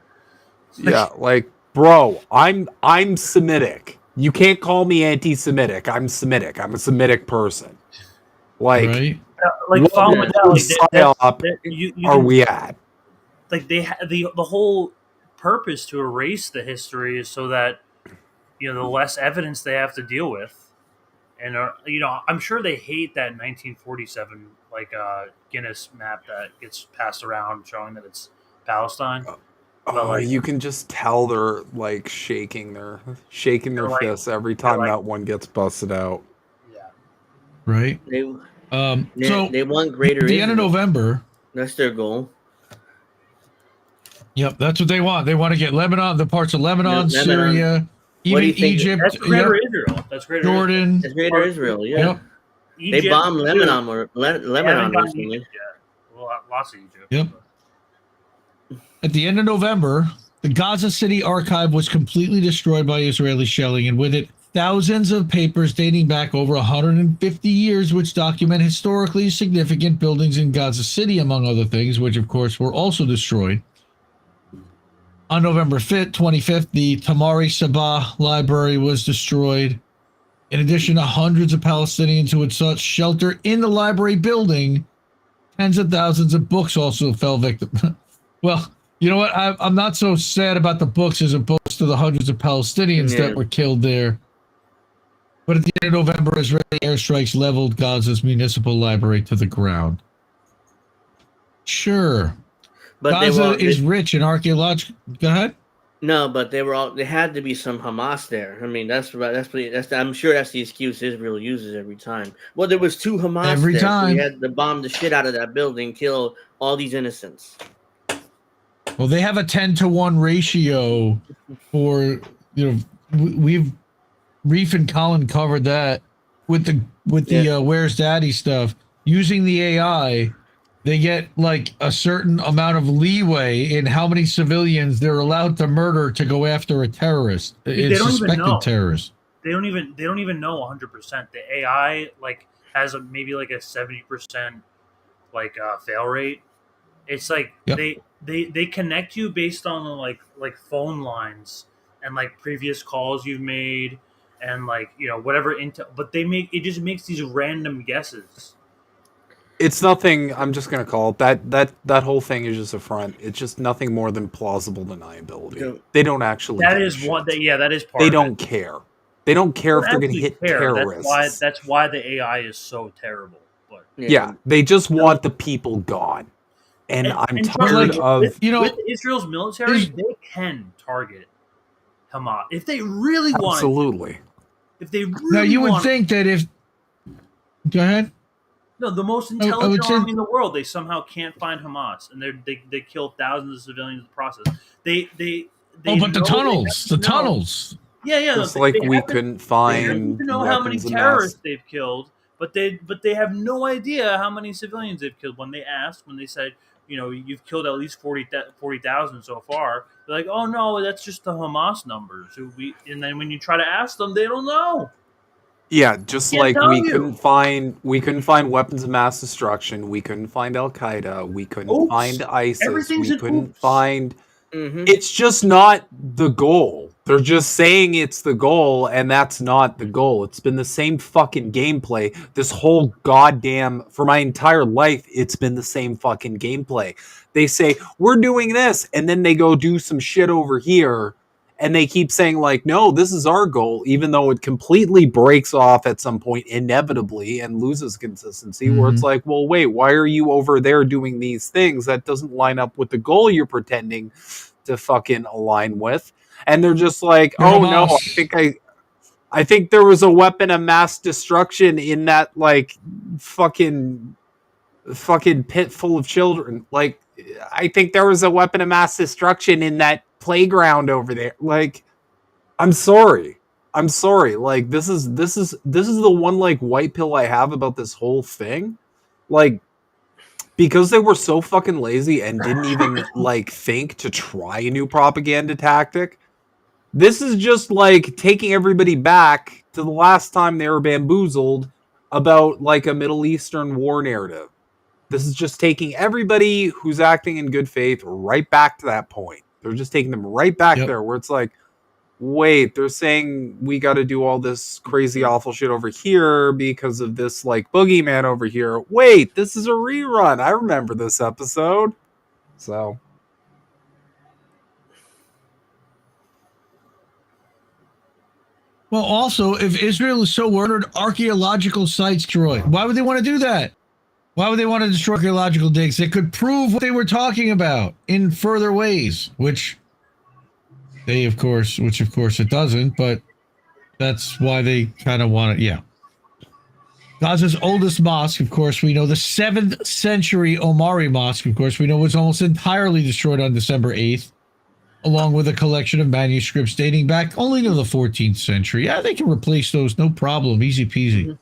Yeah, like, bro, I'm Semitic. You can't call me anti-Semitic. I'm Semitic. I'm a Semitic person. Like,
right?
Like following that,
are we at?
Like they the whole purpose to erase the history is so that the less evidence they have to deal with, and I'm sure they hate that 1947 Guinness map that gets passed around showing that it's Palestine.
Oh, you can just tell they're like shaking their fists every time that one gets busted out.
Yeah,
right.
So they want greater.
At the end of November.
That's their goal.
Yep, that's what they want. They want to get Lebanon, the parts of Lebanon, Syria, even Egypt.
That's greater Israel. That's greater
Jordan.
That's greater Israel. Yeah.
Yep.
Egypt, they bombed Lebanon recently.
Well, lots of Egypt.
Yep. At the end of November, the Gaza City archive was completely destroyed by Israeli shelling, and with it, thousands of papers dating back over 150 years, which document historically significant buildings in Gaza City, among other things, which, of course, were also destroyed. On November 5th, 25th, the Tamari Sabah Library was destroyed. In addition to hundreds of Palestinians who had sought shelter in the library building, tens of thousands of books also fell victim. Well, you know what? I'm not so sad about the books as opposed to the hundreds of Palestinians that were killed there. But at the end of November, Israeli airstrikes leveled Gaza's municipal library to the ground. Sure. But Gaza is rich in archaeological. Go ahead.
No, but they had to be some Hamas there. I mean, that's I'm sure that's the excuse Israel uses every time. Well, there was two Hamas
every
there.
time.
So we had to bomb the shit out of that building, kill all these innocents.
Well, they have a 10-to-1 ratio for, Reef and Colin covered that with the Where's Daddy stuff. Using the AI, they get like a certain amount of leeway in how many civilians they're allowed to murder to go after a terrorist, a suspected terrorist.
They don't even know 100%. The AI has maybe a 70% fail rate. It's like they connect you based on like phone lines and previous calls you've made and whatever intel, but it just makes these random guesses.
It's nothing. I'm just gonna call it that whole thing is just a front. It's just nothing more than plausible deniability. They don't actually.
That is one. That is part.
They don't care. They don't care if they're gonna hit terrorists.
That's why the AI is so terrible. But
yeah, they just want the people gone. And I'm
trust
tired
me,
of
with Israel's military, they can target Hamas if they really wanted to.
absolutely.
If they really
Now you would
wanted
think that if go ahead.
No, the most
I
intelligent
would say-
army in the world, they somehow can't find Hamas, and they kill thousands of civilians in the process. They
but the
know-
tunnels,
they
the
have to know-
tunnels.
Yeah.
Just
they
like
have
we
to-
couldn't
They
find
need to know how many
weapons of mass.
terrorists they've killed, but they have no idea how many civilians they've killed. When they said, you've killed at least 40,000 so far, they're like, oh no, that's just the Hamas numbers. And then when you try to ask them, they don't know.
Yeah, just
Can't
like
tell
we
you.
couldn't find weapons of mass destruction, we couldn't find Al Qaeda, we couldn't
Oops.
find ISIS,
Everything's
we
an
couldn't
oops.
find.
Mm-hmm.
It's just not the goal. They're just saying it's the goal, and that's not the goal. It's been the same fucking gameplay this whole goddamn for my entire life. It's been the same fucking gameplay. They say we're doing this, and then they go do some shit over here. And they keep saying, like, no, this is our goal, even though it completely breaks off at some point inevitably and loses consistency, where it's like, well, wait, why are you over there doing these things? That doesn't line up with the goal you're pretending to fucking align with. And they're just like, oh, no, I think there was a weapon of mass destruction in that, like, fucking pit full of children. Like, I think there was a weapon of mass destruction in that playground over there. Like, I'm sorry. Like, this is the one, like, white pill I have about this whole thing. Like, because they were so fucking lazy and didn't even like think to try a new propaganda tactic. This is just like taking everybody back to the last time they were bamboozled about like a Middle Eastern war narrative. This is just taking everybody who's acting in good faith right back to that point. They're just taking them right back there where it's like, wait, they're saying we got to do all this crazy awful shit over here because of this like boogeyman over here. Wait, this is a rerun. I remember this episode. So.
Well, also, if Israel is so worried, archaeological sites destroyed. Why would they want to do that? Why would they want to destroy archaeological digs? They could prove what they were talking about in further ways, which of course it doesn't, but that's why they kind of want it. Yeah. Gaza's oldest mosque, of course, we know the 7th century Omari Mosque, of course, we know was almost entirely destroyed on December 8th, along with a collection of manuscripts dating back only to the 14th century. Yeah, they can replace those, no problem, easy peasy.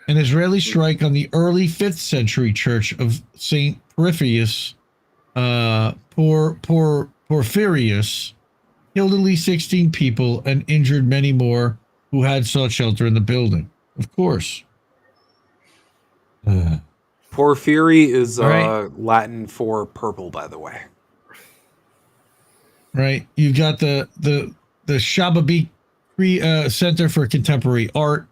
An Israeli strike on the early 5th century church of St. Porphyrius, Porphyrius killed at least 16 people and injured many more who had sought shelter in the building. Of course.
Porphyry is Latin for purple, by the way.
Right. You've got the Shababik Center for Contemporary Art,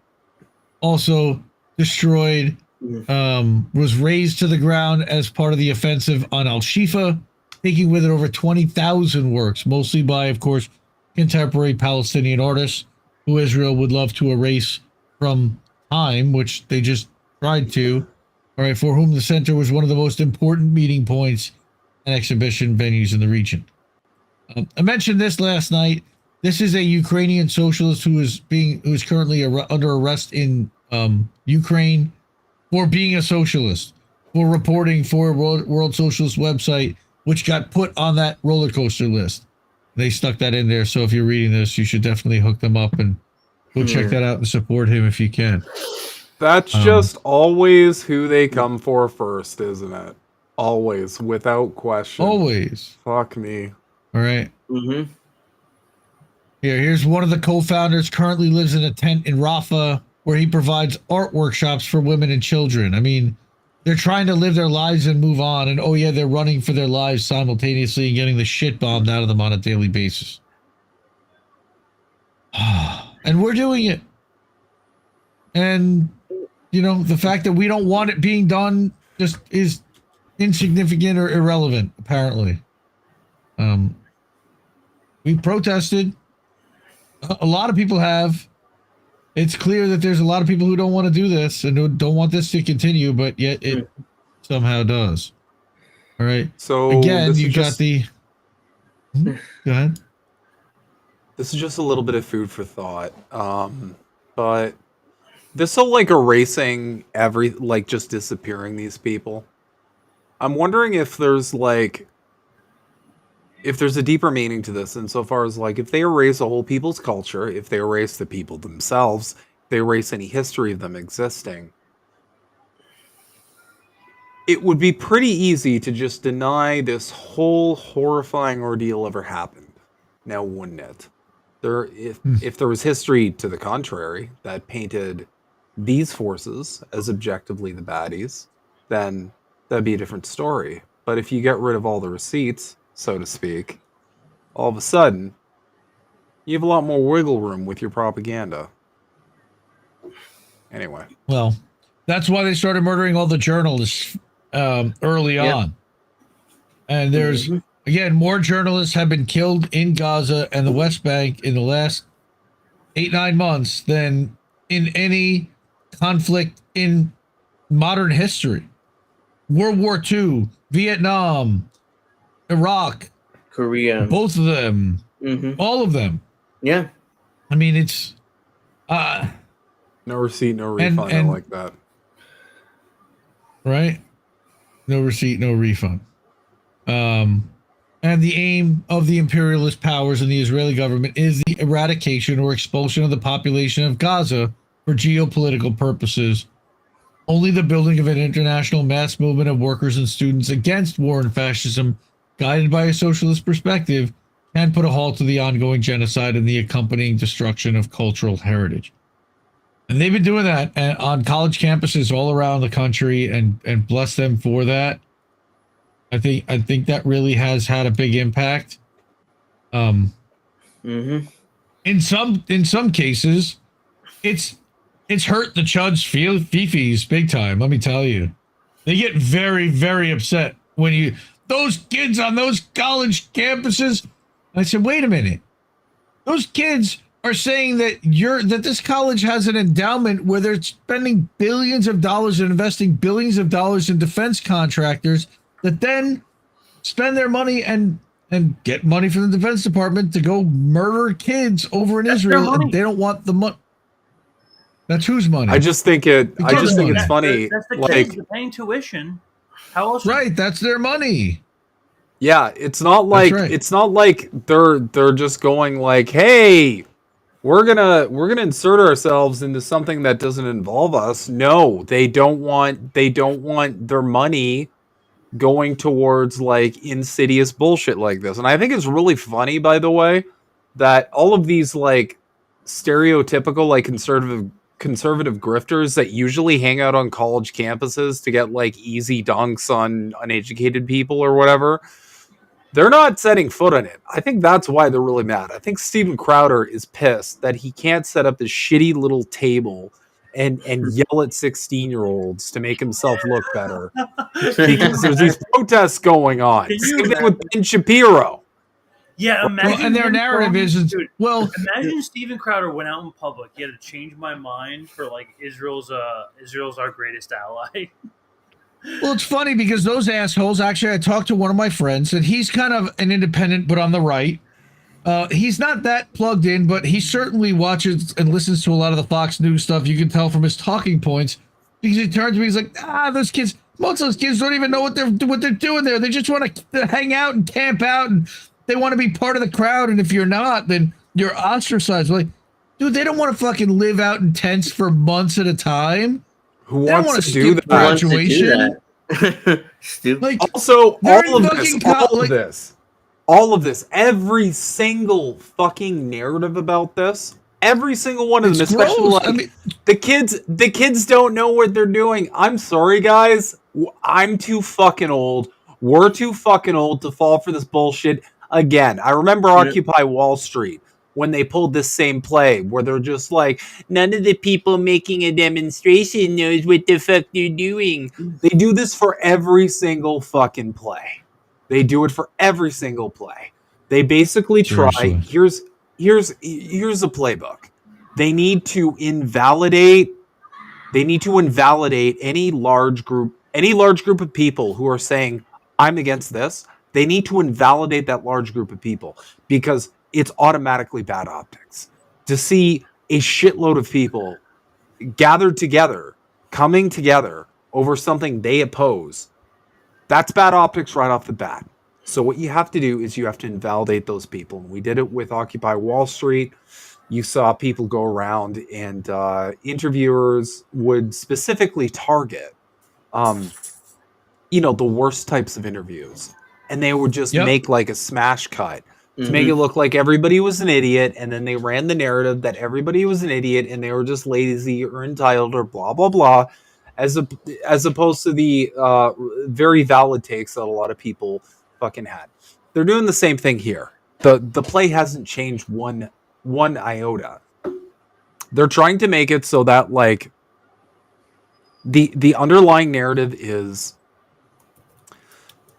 also destroyed, was razed to the ground as part of the offensive on Al-Shifa, taking with it over 20,000 works, mostly by, of course, contemporary Palestinian artists who Israel would love to erase from time, which they just tried to, all right, for whom the center was one of the most important meeting points and exhibition venues in the region. I mentioned this last night. This is a Ukrainian socialist who is currently under arrest in Ukraine for being a socialist, for reporting for World Socialist website, which got put on that roller coaster list. They stuck that in there. So if you're reading this, you should definitely hook them up and go check that out and support him if you can.
That's just always who they come for first, isn't it? Always, without question.
Always.
Fuck me.
All right. Here's one of the co-founders, currently lives in a tent in Rafah where he provides art workshops for women and children. I mean, they're trying to live their lives and move on. And they're running for their lives simultaneously and getting the shit bombed out of them on a daily basis. And we're doing it. And, the fact that we don't want it being done just is insignificant or irrelevant, apparently. We protested. A lot of people have. It's clear that there's a lot of people who don't want to do this and who don't want this to continue, but yet it somehow does. All right.
So
Again,
this
you
is
got
just
the. Go ahead.
this is just a little bit of food for thought. But this whole like erasing just disappearing these people. I'm wondering if there's a deeper meaning to this insofar as like if they erase a whole people's culture, if they erase the people themselves, if they erase any history of them existing, it would be pretty easy to just deny this whole horrifying ordeal ever happened. Now, wouldn't it? If there was history to the contrary that painted these forces as objectively the baddies, then that'd be a different story. But if you get rid of all the receipts, so to speak, all of a sudden, you have a lot more wiggle room with your propaganda. Anyway.
Well, that's why they started murdering all the journalists early on. And there's, again, more journalists have been killed in Gaza and the West Bank in the last 8-9 months than in any conflict in modern history. World War II, Vietnam, Iraq,
Korea,
both of them, all of them.
Yeah.
I mean, it's
no receipt, no refund. I like that.
Right? No receipt, no refund. And the aim of the imperialist powers and the Israeli government is the eradication or expulsion of the population of Gaza for geopolitical purposes. Only the building of an international mass movement of workers and students against war and fascism, guided by a socialist perspective, can put a halt to the ongoing genocide and the accompanying destruction of cultural heritage. And they've been doing that on college campuses all around the country, and bless them for that. I think that really has had a big impact. In some cases, it's hurt the Chuds Fifis big time. Let me tell you, they get very, very upset when those kids on those college campuses. I said, wait a minute, those kids are saying that this college has an endowment where they're spending billions of dollars and investing billions of dollars in defense contractors that then spend their money and get money from the Defense Department to go murder kids over in Israel, and they don't want the money. That's whose money?
I just think it's funny.
That's the
like,
kids paying tuition. How else?
Right, that's their money.
Yeah, it's not like they're just going like, hey, we're gonna insert ourselves into something that doesn't involve us. No, they don't want their money going towards like insidious bullshit like this. And I think it's really funny, by the way, that all of these like stereotypical like conservative grifters that usually hang out on college campuses to get like easy dunks on uneducated people or whatever, they're not setting foot on it. I think that's why they're really mad. I think Steven Crowder is pissed that he can't set up this shitty little table and yell at 16-year-olds to make himself look better because there's these protests going on. Same thing with Ben Shapiro.
Yeah, imagine.
And their narrative is, well,
imagine Steven Crowder went out in public. He had to change my mind for like Israel's our greatest ally.
Well, it's funny because those assholes. Actually, I talked to one of my friends, and he's kind of an independent, but on the right. He's not that plugged in, but he certainly watches and listens to a lot of the Fox News stuff. You can tell from his talking points because he turns to me. He's like, those kids. Most of those kids don't even know what they're doing there. They just want to hang out and camp out, and they want to be part of the crowd. And if you're not, then you're ostracized. Like, dude, they don't want to fucking live out in tents for months at a time.
Who wants to do that?
Graduation.
Stupid.
Like,
also, all of this, every single fucking narrative about this, every single one of them, especially like the kids don't know what they're doing. I'm sorry, guys. I'm too fucking old. We're too fucking old to fall for this bullshit again. I remember Occupy Wall Street when they pulled this same play where they're just like, none of the people making a demonstration knows what the fuck they're doing. They do this for every single fucking play. They do it for every single play. They basically try. Here's a playbook. They need to invalidate any large group of people who are saying, I'm against this, they need to invalidate that large group of people because it's automatically bad optics. To see a shitload of people gathered together, coming together over something they oppose, that's bad optics right off the bat. So what you have to do is you have to invalidate those people. And we did it with Occupy Wall Street. You saw people go around and interviewers would specifically target, the worst types of interviews. And they would just make like a smash cut to make it look like everybody was an idiot. And then they ran the narrative that everybody was an idiot and they were just lazy or entitled or blah, blah, blah. As opposed to the very valid takes that a lot of people fucking had. They're doing the same thing here. The play hasn't changed one iota. They're trying to make it so that like the underlying narrative is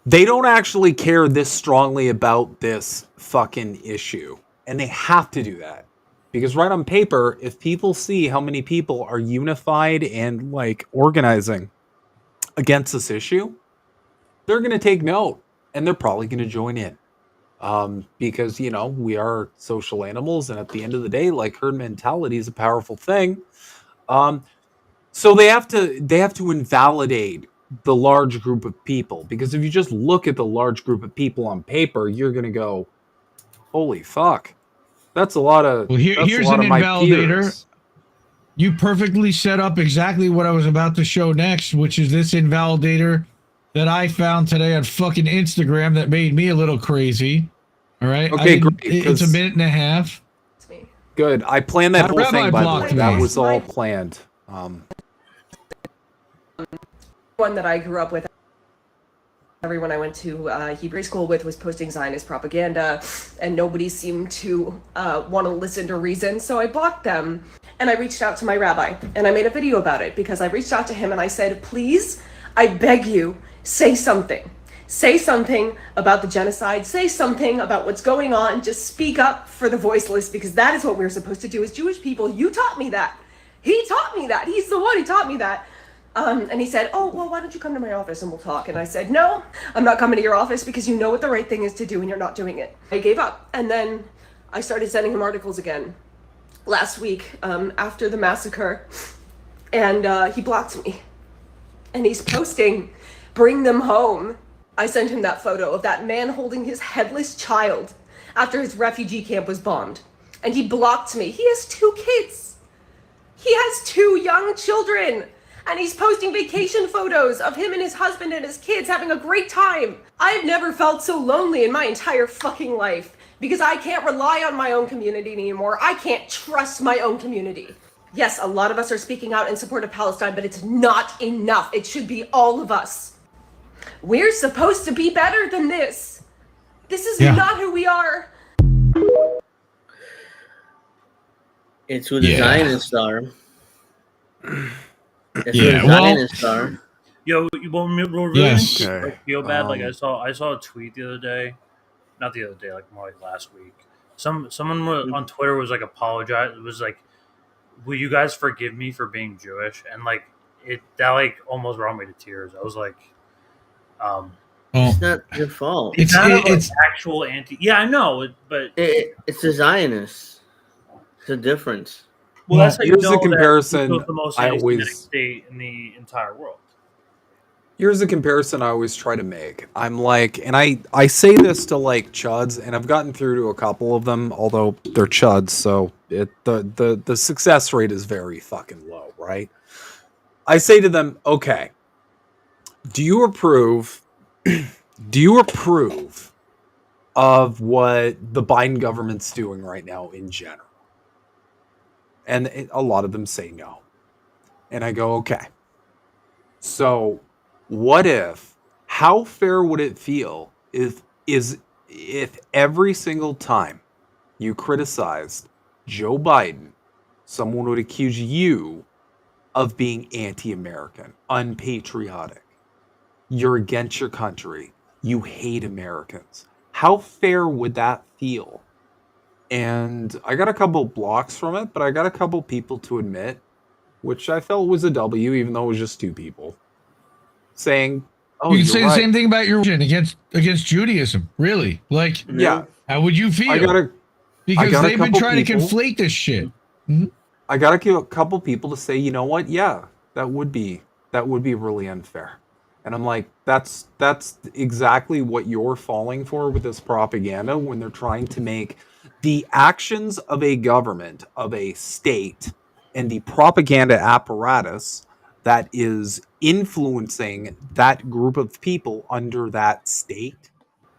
they don't actually care this strongly about this fucking issue. And they have to do that. Because right on paper, if people see how many people are unified and like organizing against this issue, they're going to take note and they're probably going to join in. Because, we are social animals. And at the end of the day, like herd mentality is a powerful thing. So they have to invalidate the large group of people. Because if you just look at the large group of people on paper, you're going to go, holy fuck. That's a lot of.
Well, here's an invalidator. You perfectly set up exactly what I was about to show next, which is this invalidator that I found today on fucking Instagram that made me a little crazy. All right.
Okay, great.
It's a minute and a half.
Good. I planned that whole thing, by the way. That was all planned.
One that I grew up with. Everyone I went to Hebrew school with was posting Zionist propaganda, and nobody seemed to want to listen to reason, so I blocked them. And I reached out to my rabbi, and I made a video about it, because I reached out to him and I said, please, I beg you, say something. Say something about the genocide, say something about what's going on, just speak up for the voiceless, because that is what we're supposed to do as Jewish people. You taught me that. He taught me that. He's the one who taught me that. And he said, oh, well, why don't you come to my office and we'll talk? And I said, no, I'm not coming to your office because you know what the right thing is to do and you're not doing it. I gave up. And then I started sending him articles again last week after the massacre. And he blocked me. And he's posting, bring them home. I sent him that photo of that man holding his headless child after his refugee camp was bombed. And he blocked me. He has 2 kids. He has 2 young children. And he's posting vacation photos of him and his husband and his kids having a great time. I've never felt so lonely in my entire fucking life because I can't rely on my own community anymore. I can't trust my own community. Yes, a lot of us are speaking out in support of Palestine, but it's not enough. It should be all of us. We're supposed to be better than this. This is not who we are.
It's who the Zionists are.
Yo, really feel bad. Like I saw a tweet the other day, not the other day, like more like last week. Someone on Twitter was like apologize. It was like, will you guys forgive me for being Jewish? And like that like almost brought me to tears. I was like,
it's not your fault.
It's actual anti. Yeah, I know, but
it's the Zionists. It's a difference.
Well, that's how
here's the comparison
the most
I always
state in the entire world.
Here's the comparison I always try to make. I'm like, and I say this to like chuds, and I've gotten through to a couple of them, although they're chuds, so the success rate is very fucking low, right? I say to them, okay, do you approve of what the Biden government's doing right now in general? And a lot of them say no. And I go, okay. So how fair would it feel if every single time you criticized Joe Biden, someone would accuse you of being anti-American, unpatriotic, you're against your country, you hate Americans? How fair would that feel? And I got a couple blocks from it, but I got a couple people to admit, which I felt was a W, even though it was just 2 people, saying, Oh,
You can
you're
say the
right.
same thing about your religion against Judaism. Really, like,
Yeah,
how would you feel? Because
got a
they've been
couple
trying
people-
to conflate this shit.
I got a couple people to say, you know what? Yeah, that would be really unfair. And I'm like, that's exactly what you're falling for with this propaganda when they're trying to make the actions of a government, of a state, and the propaganda apparatus that is influencing that group of people under that state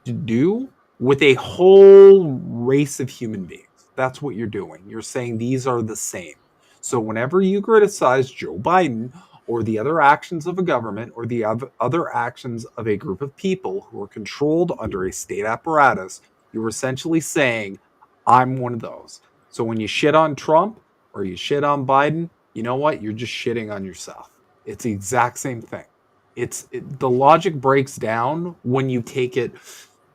to do with a whole race of human beings. That's what you're doing. You're saying these are the same. So whenever you criticize Joe Biden or the other actions of a government or the other actions of a group of people who are controlled under a state apparatus, you're essentially saying, I'm one of those. So when you shit on Trump or you shit on Biden, you know what? You're just shitting on yourself. It's the exact same thing. The logic breaks down when you take it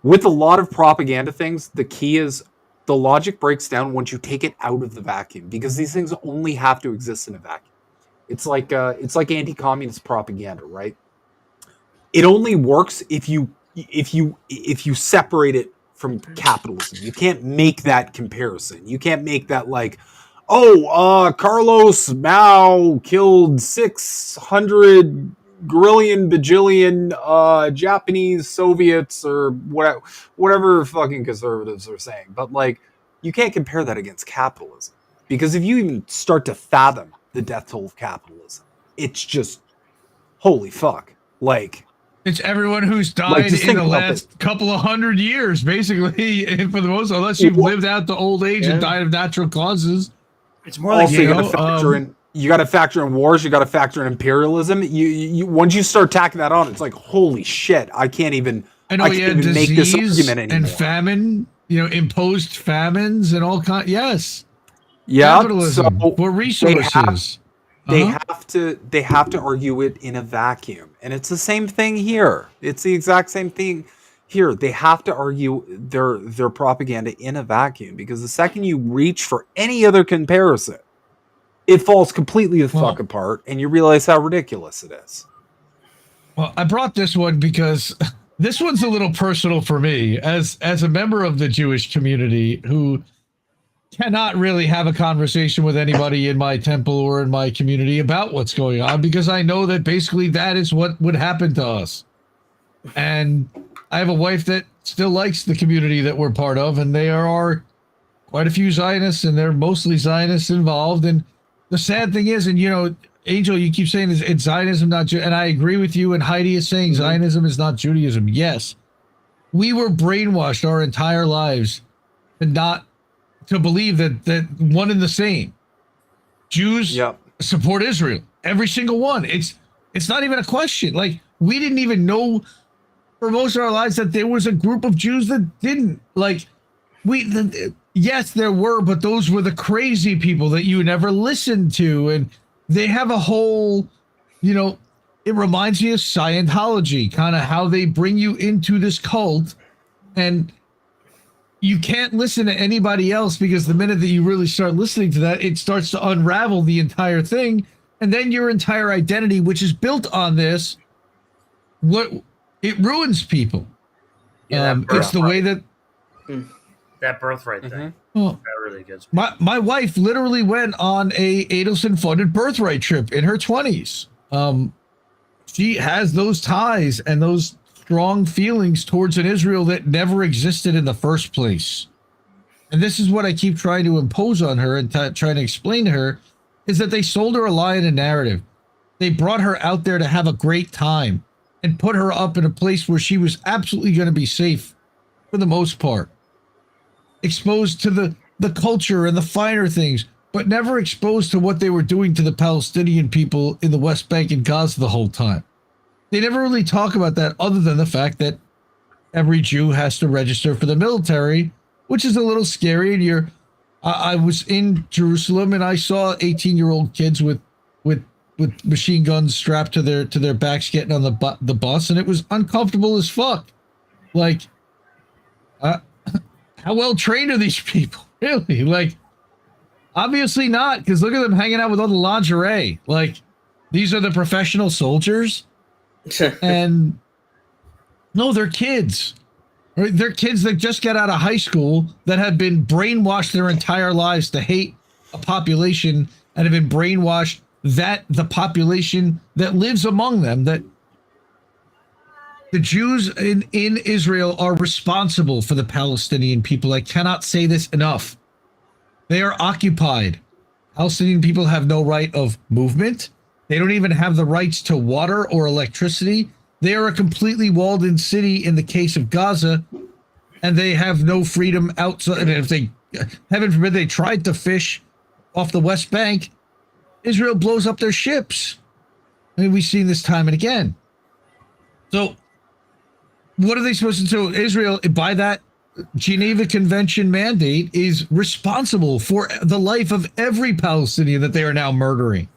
with a lot of propaganda things. The key is the logic breaks down once you take it out of the vacuum, because these things only have to exist in a vacuum. It's like anti-communist propaganda, right? It only works if you separate it from capitalism. You can't make that comparison. You can't make that like, Carlos Mao killed 600 grillion bajillion Japanese Soviets or whatever fucking conservatives are saying. But like, you can't compare that against capitalism, because if you even start to fathom the death toll of capitalism, it's just holy fuck. Like,
it's everyone who's died in the last couple of 100 years, basically, for the most, unless you've lived out to old age and died of natural causes.
It's more like,
also, you got to factor in. You got to factor in wars. You got to factor in imperialism. You once you start tacking that on, it's like, holy shit! I can't even.
I know
I can't even make this argument anymore.
And famine, imposed famines and all kinds. Yes.
Yeah.
Capitalism for resources.
They have to argue it in a vacuum, and it's the same thing here. It's the exact same thing here. They have to argue their propaganda in a vacuum, because the second you reach for any other comparison, it falls completely the fuck apart, and you realize how ridiculous it is.
Well, I brought this one because this one's a little personal for me as a member of the Jewish community who cannot really have a conversation with anybody in my temple or in my community about what's going on, because I know that basically that is what would happen to us. And I have a wife that still likes the community that we're part of, and there are quite a few Zionists, and they're mostly Zionists involved. And the sad thing is, and Angel, you keep saying it's Zionism, not and I agree with you, and Heidi is saying Zionism is not Judaism. Yes. We were brainwashed our entire lives to believe that one and the same. Jews support Israel. Every single one. It's not even a question. Like, we didn't even know for most of our lives that there was a group of Jews that didn't. Like, yes, there were, but those were the crazy people that you never listened to. And they have a whole, it reminds me of Scientology, kind of how they bring you into this cult, and you can't listen to anybody else, because the minute that you really start listening to that, it starts to unravel the entire thing. And then your entire identity, which is built on this, it ruins people. It's the way that
that birthright thing.
Well,
that really gets
me. My wife literally went on a Adelson funded birthright trip in her 20s. She has those ties and those strong feelings towards an Israel that never existed in the first place. And this is what I keep trying to impose on her and trying to explain to her, is that they sold her a lie and a narrative. They brought her out there to have a great time and put her up in a place where she was absolutely going to be safe for the most part, exposed to the culture and the finer things, but never exposed to what they were doing to the Palestinian people in the West Bank and Gaza the whole time. They never really talk about that, other than the fact that every Jew has to register for the military, which is a little scary. And I was in Jerusalem and I saw 18-year-old kids with machine guns strapped to their backs getting on the bus, and it was uncomfortable as fuck. Like, how well trained are these people? Really? Like, obviously not, because look at them hanging out with all the lingerie. Like, these are the professional soldiers. And No, they're kids. Right? They're kids that just get out of high school that have been brainwashed their entire lives to hate a population and have been brainwashed that the population that lives among them, that the Jews in Israel are responsible for the Palestinian people. I cannot say this enough. They are occupied. Palestinian people have no right of movement. They don't even have the rights to water or electricity. They are a completely walled-in city in the case of Gaza, and they have no freedom outside. And if they, heaven forbid, they tried to fish off the West Bank, Israel blows up their ships. I mean, we've seen this time and again. So, what are they supposed to do? Israel, by that Geneva Convention mandate, is responsible for the life of every Palestinian that they are now murdering.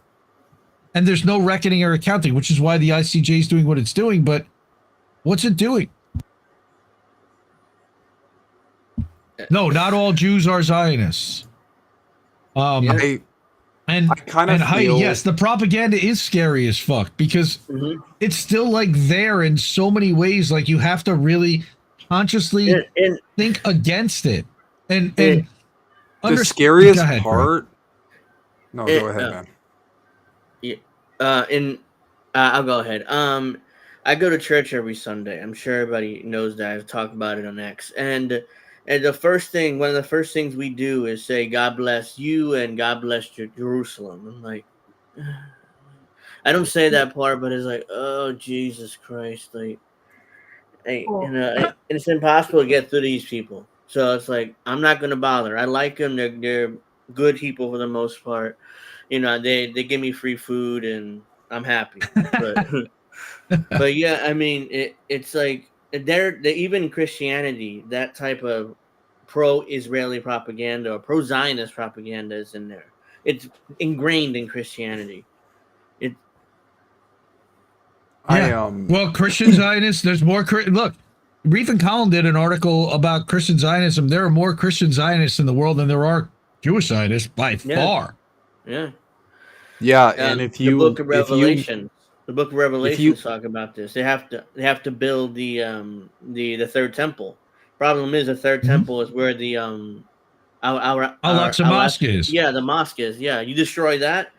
And there's no reckoning or accounting, which is why the ICJ is doing what it's doing. But what's it doing? No, not all Jews are Zionists.
I kind of feel...
yes, the propaganda is scary as fuck because it's still like there in so many ways. Like you have to really consciously think against it. And
the scariest part. No, go ahead, man.
I'll go ahead. I go to church every Sunday. I'm sure everybody knows that. I've talked about it on X. And one of the first things we do is say, God bless you and God bless Jerusalem. I'm like, I don't say that part, but it's like, oh, Jesus Christ. Like, and it's impossible to get through these people. So it's like, I'm not going to bother. I like them. They're good people for the most part. You know, they give me free food and I'm happy. But yeah, I mean, it's like they're even Christianity, that type of pro-Israeli propaganda or pro-Zionist propaganda is in there. It's ingrained in Christianity.
Well, Christian Zionists, there's more. Look, Reef and Collin did an article about Christian Zionism. There are more Christian Zionists in the world than there are Jewish Zionists by far.
Yeah.
And
if you the Book of Revelations talk about this. They have to build the third temple. Problem is the third temple is where the
Al-Aqsa Mosque is.
Yeah, the mosque is. Yeah, you destroy that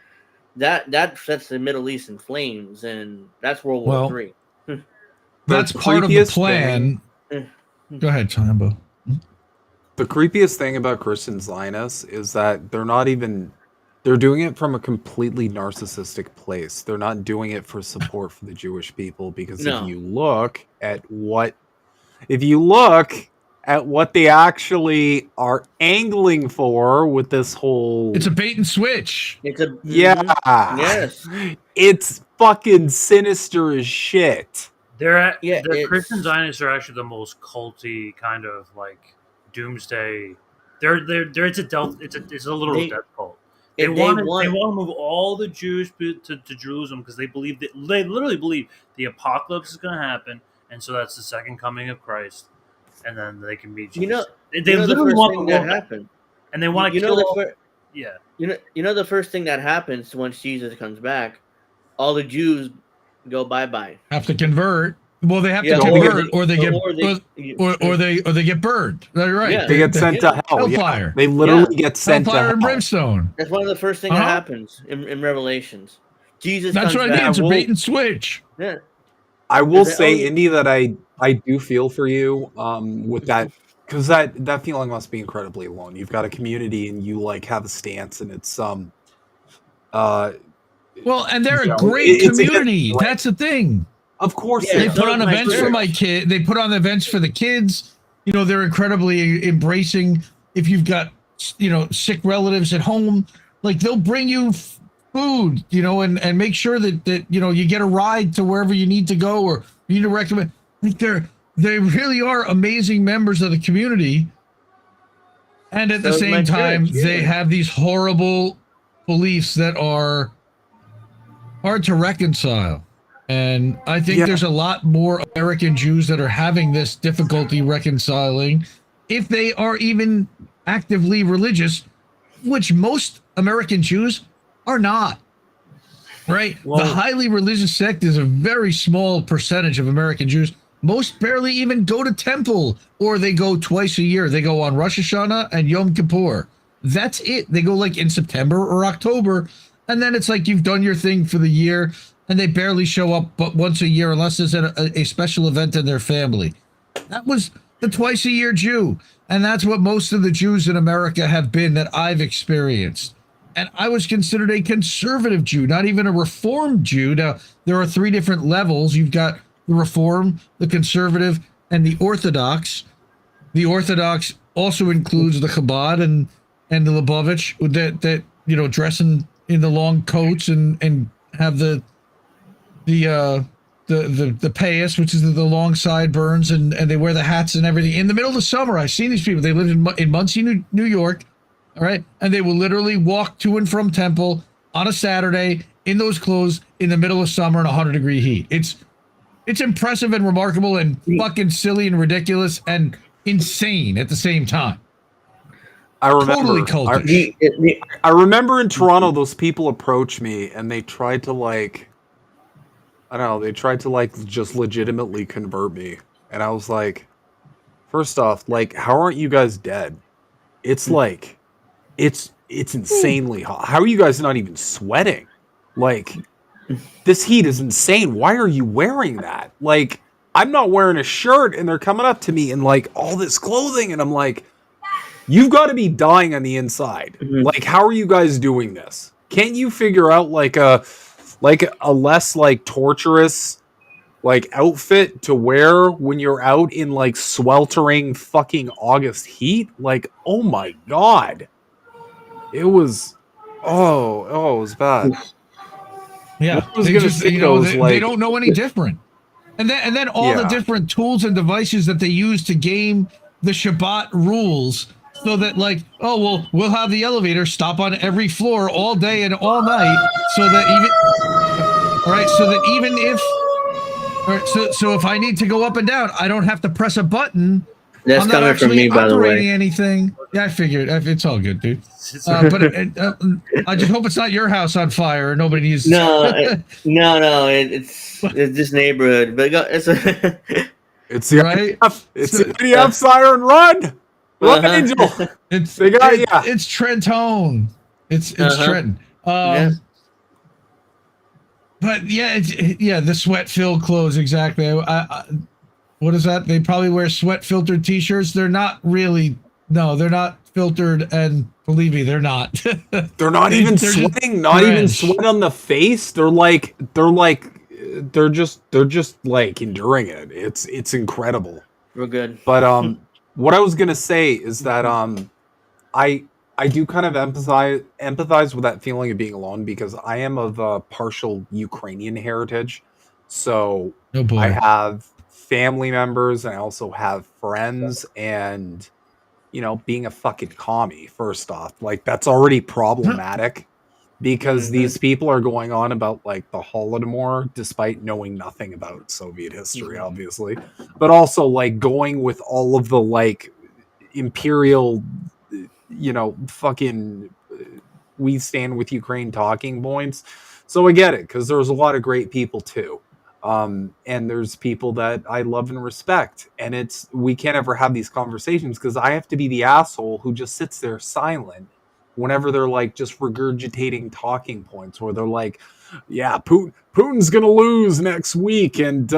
sets the Middle East in flames, and that's World War III.
That's part of the plan. Go ahead, Chambo.
The creepiest thing about Christian Zionists is that they're doing it from a completely narcissistic place. They're not doing it for support for the Jewish people, because if you look at what they actually are angling for with this whole...
It's a bait and switch.
Yes.
It's fucking sinister as shit.
The Christian Zionists are actually the most culty kind of like doomsday. It's a literal death cult. They want to move all the Jews to Jerusalem because they literally believe the apocalypse is going to happen, and so that's the second coming of Christ, and then they can be Jesus. They literally want that happen, and they want to kill.
The first thing that happens once Jesus comes back, all the Jews go bye.
Have to convert. Well, they have to convert, or they get burned. They're right.
Yeah. They get sent to hell.
Hellfire.
Yeah. They literally get sent to hell.
And brimstone.
That's one of the first things that happens in Revelations. Jesus.
That's what I mean. It's a bait and switch.
Yeah.
I will say, Indy, that I do feel for you with that, because that feeling must be incredibly alone. You've got a community and you like have a stance, and it's
well, and they're a great community. That's the thing.
Of course,
they put on events for my kid. They put on events for the kids. You know, they're incredibly embracing. If you've got, sick relatives at home, like they'll bring you food, and make sure that you get a ride to wherever you need to go, or you need to recommend. Like they really are amazing members of the community. And at the same time, they have these horrible beliefs that are hard to reconcile. And I think there's a lot more American Jews that are having this difficulty reconciling, if they are even actively religious, which most American Jews are not. Right? Well, the highly religious sect is a very small percentage of American Jews. Most barely even go to temple, or they go twice a year. They go on Rosh Hashanah and Yom Kippur. That's it. They go like in September or October, and then it's like you've done your thing for the year, and they barely show up but once a year unless there's a special event in their family. That was the twice a year Jew, and that's what most of the Jews in America have been that I've experienced. And I was considered a conservative Jew, not even a reformed Jew. Now, there are 3 different levels. You've got the Reform, the Conservative, and the Orthodox. The Orthodox also includes the Chabad and the Lubavitch that you know, dress in the long coats and have the payas, which is the long sideburns, and they wear the hats and everything. In the middle of the summer, I've seen these people. They live in Muncie, New York, all right? And they will literally walk to and from temple on a Saturday in those clothes in the middle of summer in 100-degree heat. It's impressive and remarkable and fucking silly and ridiculous and insane at the same time.
I remember,
totally cultish.
I remember in Toronto, those people approached me and they tried to like, I don't know, they tried to like just legitimately convert me. And I was like, first off, like, how aren't you guys dead? It's like, it's insanely hot. How are you guys not even sweating? Like, this heat is insane. Why are you wearing that? Like, I'm not wearing a shirt and they're coming up to me in like all this clothing. And I'm like, you've got to be dying on the inside. Like, how are you guys doing this? Can't you figure out like a less like torturous like outfit to wear when you're out in like sweltering fucking August heat? Like, oh my God. It was, it was bad.
Yeah, they don't know any different. And then all the different tools and devices that they use to game the Shabbat rules, so that like, oh well, we'll have the elevator stop on every floor all day and all night, so that even so if I need to go up and down, I don't have to press a button.
That's
I'm not
coming from me, by the way.
Anything. Yeah, I figured. It's all good, dude. But I just hope it's not your house on fire. Nobody needs.
No, it's this neighborhood, but it's
it's the
right.
It's the IDF siren. Run, Angel.
It's Trenton. It's Trenton. But yeah, the sweat-filled clothes, exactly. What is that? They probably wear sweat-filtered T-shirts. They're not really. No, they're not filtered, and believe me, they're not.
They're not even sweating. Not even sweat on the face. They're just like enduring it. It's incredible.
We're good.
But what I was gonna say is that I do kind of empathize with that feeling of being alone, because I am of partial Ukrainian heritage. So I have family members and I also have friends, and you know, being a fucking commie, first off, like that's already problematic because these people are going on about like the Holodomor despite knowing nothing about Soviet history, obviously, but also like going with all of the like imperial, you know, fucking we stand with Ukraine talking points. So I get it, because there's a lot of great people too. And there's people that I love and respect, and we can't ever have these conversations because I have to be the asshole who just sits there silent whenever they're like just regurgitating talking points, where they're like, yeah, Putin's gonna lose next week, and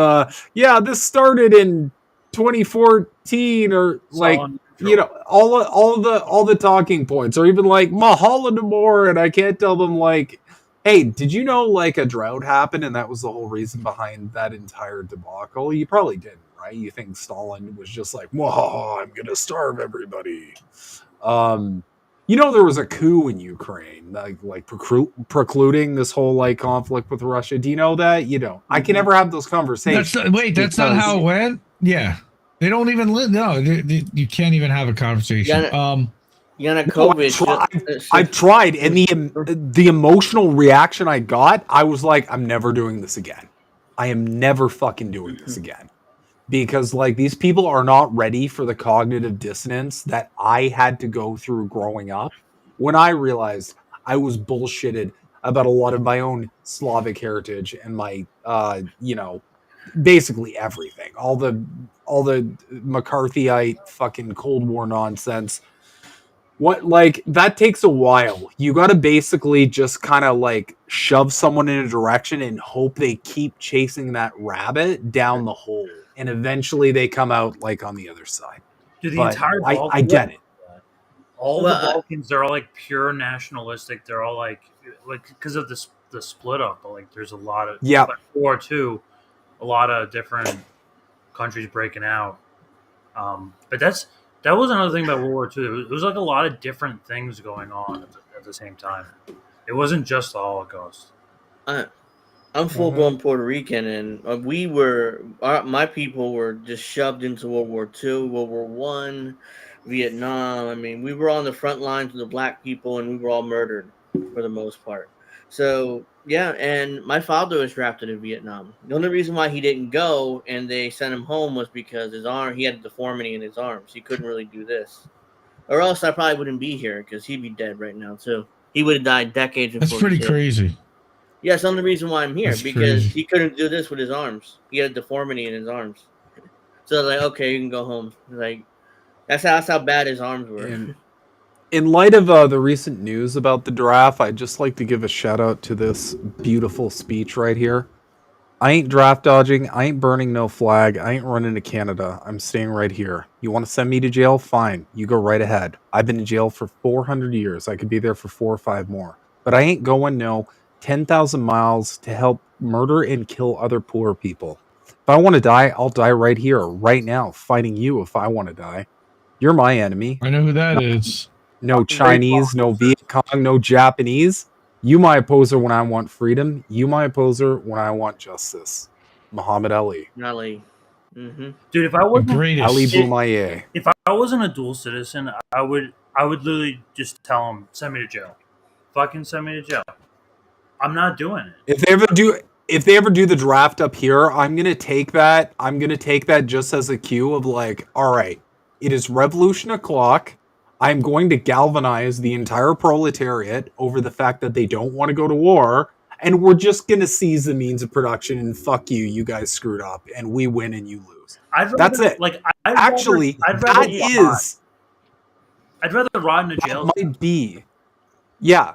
yeah, this started in 2014, or like, you know, all the talking points, or even like Holodomor, and I can't tell them like, hey, did you know like a drought happened and that was the whole reason behind that entire debacle? You probably didn't, right? You think Stalin was just like, whoa, I'm gonna starve everybody. You know, there was a coup in Ukraine, like precluding this whole like conflict with Russia. Do you know that? You don't. I can never have those conversations.
That's not how it went. Yeah, they don't even live. No, you can't even have a conversation.
Yanukovych.
I've tried, and the emotional reaction I got, I was like, I'm never doing this again. I am never fucking doing this again. Because like these people are not ready for the cognitive dissonance that I had to go through growing up, when I realized I was bullshitted about a lot of my own Slavic heritage and my, you know, basically everything. All the McCarthyite fucking Cold War nonsense. What, like, that takes a while. You got to basically just kind of like shove someone in a direction and hope they keep chasing that rabbit down the hole, and eventually they come out like on the other side.
Dude, the
But
entire
I get it.
All
Well,
the Balkans, they're all like pure nationalistic. They're all like because of this the split up. But like, there's a lot of
Yeah.
like War II, a lot of different countries breaking out. But that was another thing about World War II. It was like a lot of different things going on at the same time. It wasn't just the Holocaust.
I'm full blown Puerto Rican, and my people were just shoved into World War II, World War One, Vietnam. I mean, we were on the front lines with the black people, and we were all murdered for the most part. So yeah, and my father was drafted in Vietnam. The only reason why he didn't go and they sent him home was because he had a deformity in his arms. He couldn't really do this, or else I probably wouldn't be here because he'd be dead right now too. He would have died decades before.
That's pretty crazy.
Yeah, that's the only reason why I'm here,
That's
because
crazy.
he couldn't do this with his arms. He had a deformity in his arms. So like, okay, you can go home. Like that's how bad his arms were.
In light of the recent news about the draft, I'd just like to give a shout out to this beautiful speech right here. I ain't draft dodging. I ain't burning no flag. I ain't running to Canada. I'm staying right here. You want to send me to jail? Fine. You go right ahead. I've been in jail for 400 years. I could be there for 4 or 5 more. But I ain't going 10,000 miles to help murder and kill other poor people. If I want to die, I'll die right here, right now, fighting you if I want to die. You're my enemy.
I know who that is.
No Chinese, no Viet Cong, no Japanese. You my opposer when I want freedom. You my opposer when I want justice. Muhammad Ali.
Ali. Mm-hmm.
Dude, if I wasn't
Ali Boumaier.
if I wasn't a dual citizen, I would literally just tell him, send me to jail. Fucking send me to jail. I'm not doing it.
If they ever do the draft up here, I'm gonna take that. I'm gonna take that just as a cue of like, all right, it is revolution o'clock. I'm going to galvanize the entire proletariat over the fact that they don't want to go to war, and we're just gonna seize the means of production and fuck you. You guys screwed up, and we win and you lose. That's it.
Like,
I'd
rather rot in a jail.
That might be, yeah.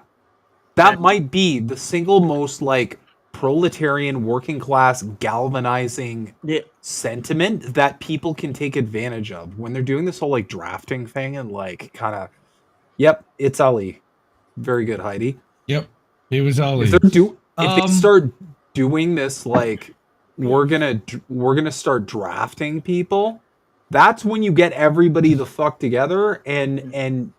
That might be the single most like proletarian working class galvanizing sentiment that people can take advantage of when they're doing this whole like drafting thing and like kind of, yep, it's Ali. Very good, Heidi.
Yep, it was Ali.
If they start doing this, like we're gonna start drafting people, that's when you get everybody the fuck together and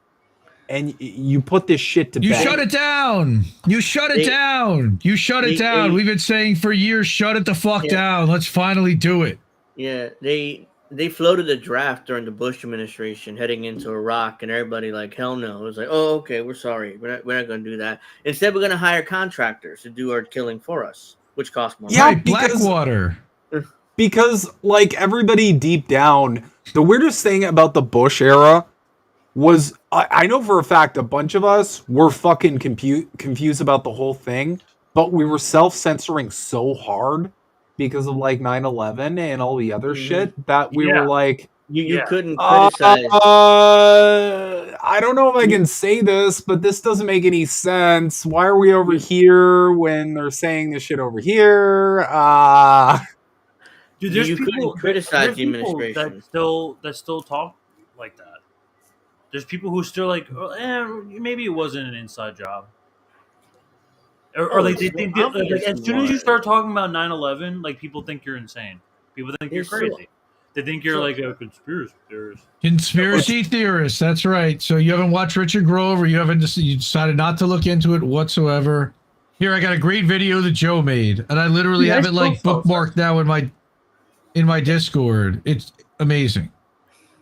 you put this shit to bed.
You shut it down. You shut it down. You shut it down. We've been saying for years, shut it the fuck down. Let's finally do it.
Yeah, they floated a draft during the Bush administration heading into Iraq, and everybody like, hell no. It was like, oh, okay, we're sorry. We're not going to do that. Instead, we're going to hire contractors to do our killing for us, which costs more money.
Yeah, Blackwater.
Because, like, everybody deep down, the weirdest thing about the Bush era was, I know for a fact a bunch of us were fucking confused about the whole thing, but we were self-censoring so hard because of like 9/11 and all the other shit that we were like,
you couldn't criticize.
I don't know if I can say this, but this doesn't make any sense. Why are we over here when they're saying this shit over here?
Dude, there's
you
people
couldn't criticize the
people
administration.
that still talk like that. There's people who still like, maybe it wasn't an inside job. Or like they think like, as soon as you start talking about 9/11, like people think you're insane. People think you're crazy. They think you're like a conspiracy theorist.
Conspiracy theorist. That's right. So you haven't watched Richard Grove, or you decided not to look into it whatsoever. Here, I got a great video that Joe made, and I literally have it like bookmarked now in my Discord. It's amazing.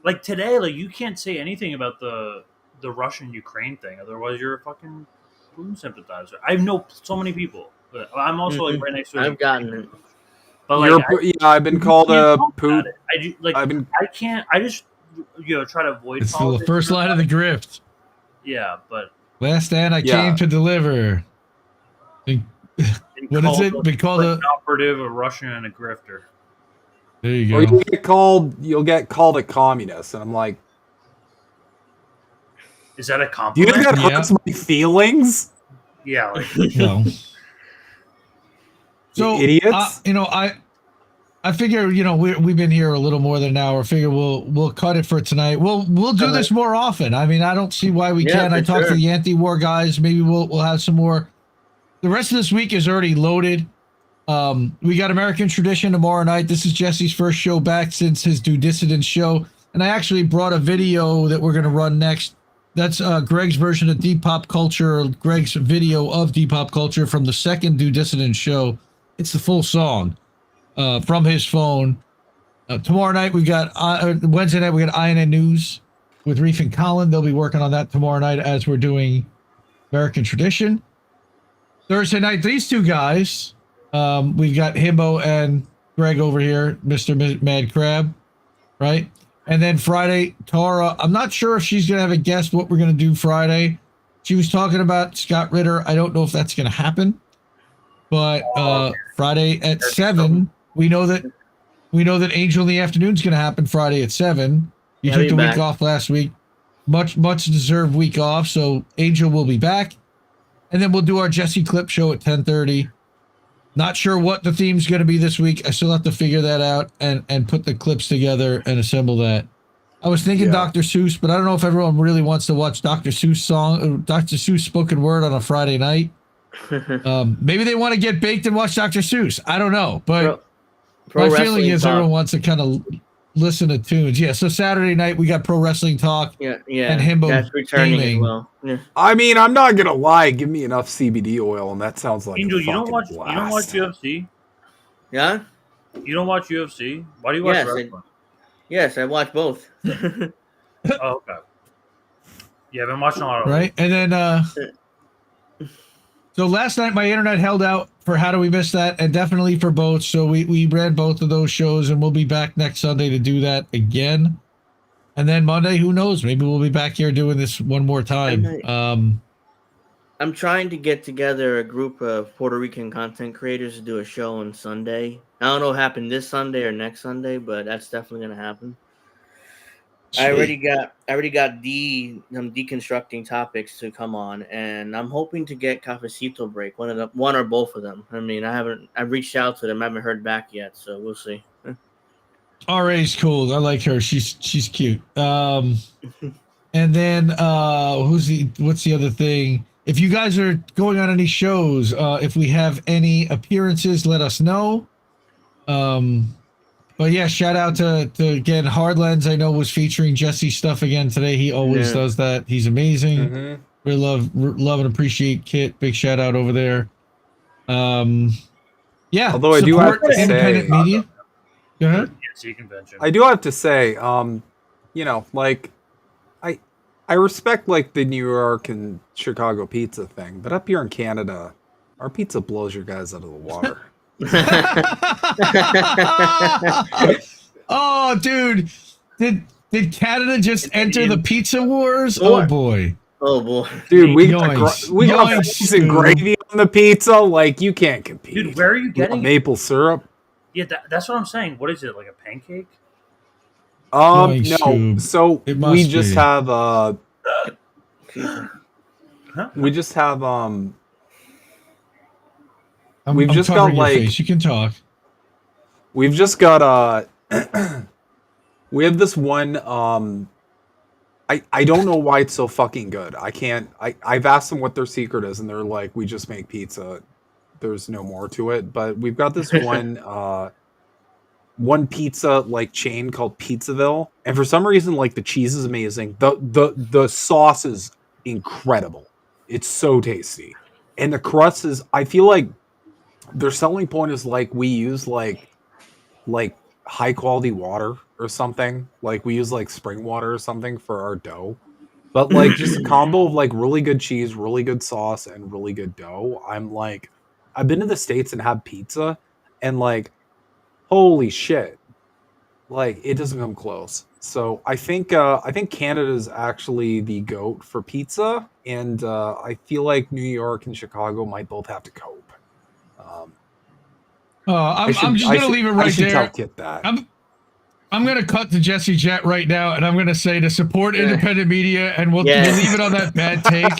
Like today, like you can't say anything about the Russian-Ukraine thing, otherwise you're a fucking Putin sympathizer. I know so many people, but I'm also like right next to.
I've gotten it.
But like,
I've been called a Putin.
I can't. I just try to avoid.
It's the first line of the grift.
Yeah, but
last stand I came to deliver. What is it? We call
an operative, a Russian, and a grifter.
There you
Or
go.
you'll get called a communist, and I'm like,
Is that a
do you
compliment?
think that
Yeah.
hurts my feelings?
Yeah, like
Well,
You
so
idiots.
I figure we've been here a little more than an hour. I figure we'll cut it for tonight. We'll do this more often. I mean, I don't see why we
Yeah,
can't. I
for
talked to
sure.
the anti-war guys. Maybe we'll have some more. The rest of this week is already loaded. We got American Tradition tomorrow night. This is Jesse's first show back since his Do Dissident show, and I actually brought a video that we're gonna run next. That's Greg's version of Deep Pop Culture. Greg's video of Deep Pop Culture from the second Do Dissident show. It's the full song from his phone. Tomorrow night we got Wednesday night we got INN News with Reef and Colin. They'll be working on that tomorrow night as we're doing American Tradition. Thursday night, these two guys. We've got Himbo and Greg over here, Mr. Mad Crab, right? And then Friday, Tara. I'm not sure if she's gonna have a guest. What we're gonna do Friday? She was talking about Scott Ritter. I don't know if that's gonna happen, but Friday at 7, we know that Angel in the Afternoon is gonna happen Friday at 7. You
Yeah,
took the
be
week
back.
off last week, much deserved week off. So Angel will be back, and then we'll do our Jesse Clip show at 10:30. Not sure what the theme's going to be this week. I still have to figure that out and put the clips together and assemble that. I was thinking
Yeah.
Dr. Seuss, but I don't know if everyone really wants to watch Dr. Seuss spoken word on a Friday night. Maybe they want to get baked and watch Dr. Seuss. I don't know, but
Pro
my feeling
wrestling
is
talk.
everyone wants to kind of listen to tunes. Yeah, so Saturday night we got pro wrestling talk.
Yeah,
And Himbo
that's returning
gaming.
as well. Yeah.
I mean, I'm not gonna lie. Give me enough CBD oil, and that sounds like
Angel,
a
you don't
fucking
watch
blast.
UFC?
Yeah?
You don't watch UFC? Why do you watch
Yes,
wrestling?
Yes, I watch both.
Oh, okay. Yeah, I've been watching a lot of
Right, and then so last night my internet held out for How Do We Miss That, and definitely for both. So we ran both of those shows, and we'll be back next Sunday to do that again. And then Monday, who knows? Maybe we'll be back here doing this one more time.
I'm trying to get together a group of Puerto Rican content creators to do a show on Sunday. I don't know what happened this Sunday or next Sunday, but that's definitely gonna happen. I already got some deconstructing topics to come on, and I'm hoping to get Cafecito Break, one or both of them. I mean, I've reached out to them, I haven't heard back yet, so we'll see.
RA's cool. I like her. She's cute. And then what's the other thing? If you guys are going on any shows, if we have any appearances, let us know. But yeah, shout out to again Hardlands. I know was featuring Jesse's stuff again today. He always does that. He's amazing.
Mhm.
We love and appreciate Kit. Big shout out over there. Yeah.
Although I do have to
independent
say,
media. Go ahead.
DNC convention.
I do have to say, like, I respect like the New York and Chicago pizza thing, but up here in Canada, our pizza blows your guys out of the water.
Oh, dude, did Canada just enter the pizza wars?
Sure.
Oh boy,
Oh boy,
Dude, we
Yoinks.
got
Yoinks,
fries and
dude.
gravy on the pizza. Like, you can't compete.
Dude, where are you
You want
getting it?
maple syrup?
Yeah, that's what I'm saying. What is it, like a pancake?
Yoinks,
No.
dude.
So
It
we
must
just
be.
have
Huh?
we just have
I'm
We've just got,
covering your
like-
face. You can talk.
we've just got we have this one I don't know why it's so fucking good. I've asked them what their secret is, and they're like, we just make pizza. There's no more to it. But we've got this one pizza like chain called Pizzaville, and for some reason, like, the cheese is amazing. The sauce is incredible. It's so tasty, and the crust is. I feel like their selling point is like we use like high quality water or something. Like we use like spring water or something for our dough. But like just a combo of like really good cheese, really good sauce, and really good dough. I'm like, I've been to the States and had pizza, and like, holy shit. Like, it doesn't come close. So I think Canada is actually the GOAT for pizza, and I feel like New York and Chicago might both have to cope.
I'm just gonna leave it
I
right
should
there.
tell Kit that.
I'm gonna cut to Jesse Jet right now, and I'm gonna say to support independent media, and we'll leave it on that bad take.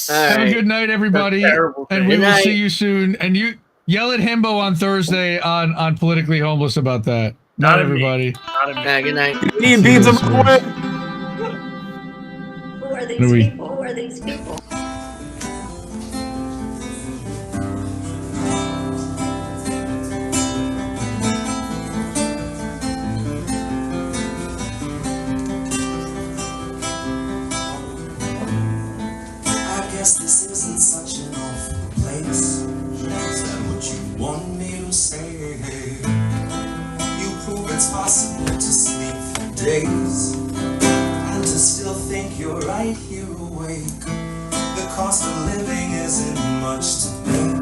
Have a good night, everybody, and we will see you soon. And you yell at Himbo on Thursday on Politically Homeless about that. Not everybody.
Good night.
Need pizza.
Who are these people? Who are these people?
Guess this isn't such an awful place. Is that what you want me to say? You prove it's possible to sleep for days and to still think you're right here awake. The cost of living isn't much to make.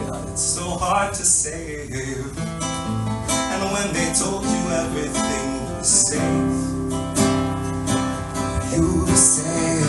God, it's so hard to save. And when they told you everything was safe, you were safe.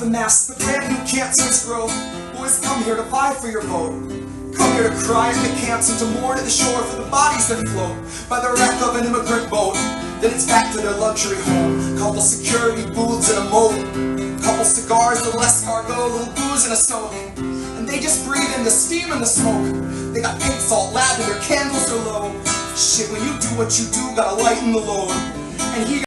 The mask, the brand new cancerous growth. Boys, come here to vie for your vote. Come here to cry in the camps and to mourn at the shore for the bodies that float by the wreck of an immigrant boat. Then it's back to their luxury home. Couple security booths and a moat. Couple cigars, a less cargo, a little booze and a soak. And they just breathe in the steam and the smoke. They got pink salt, lavender, candles are low. Shit, when you do what you do, gotta lighten the load. And he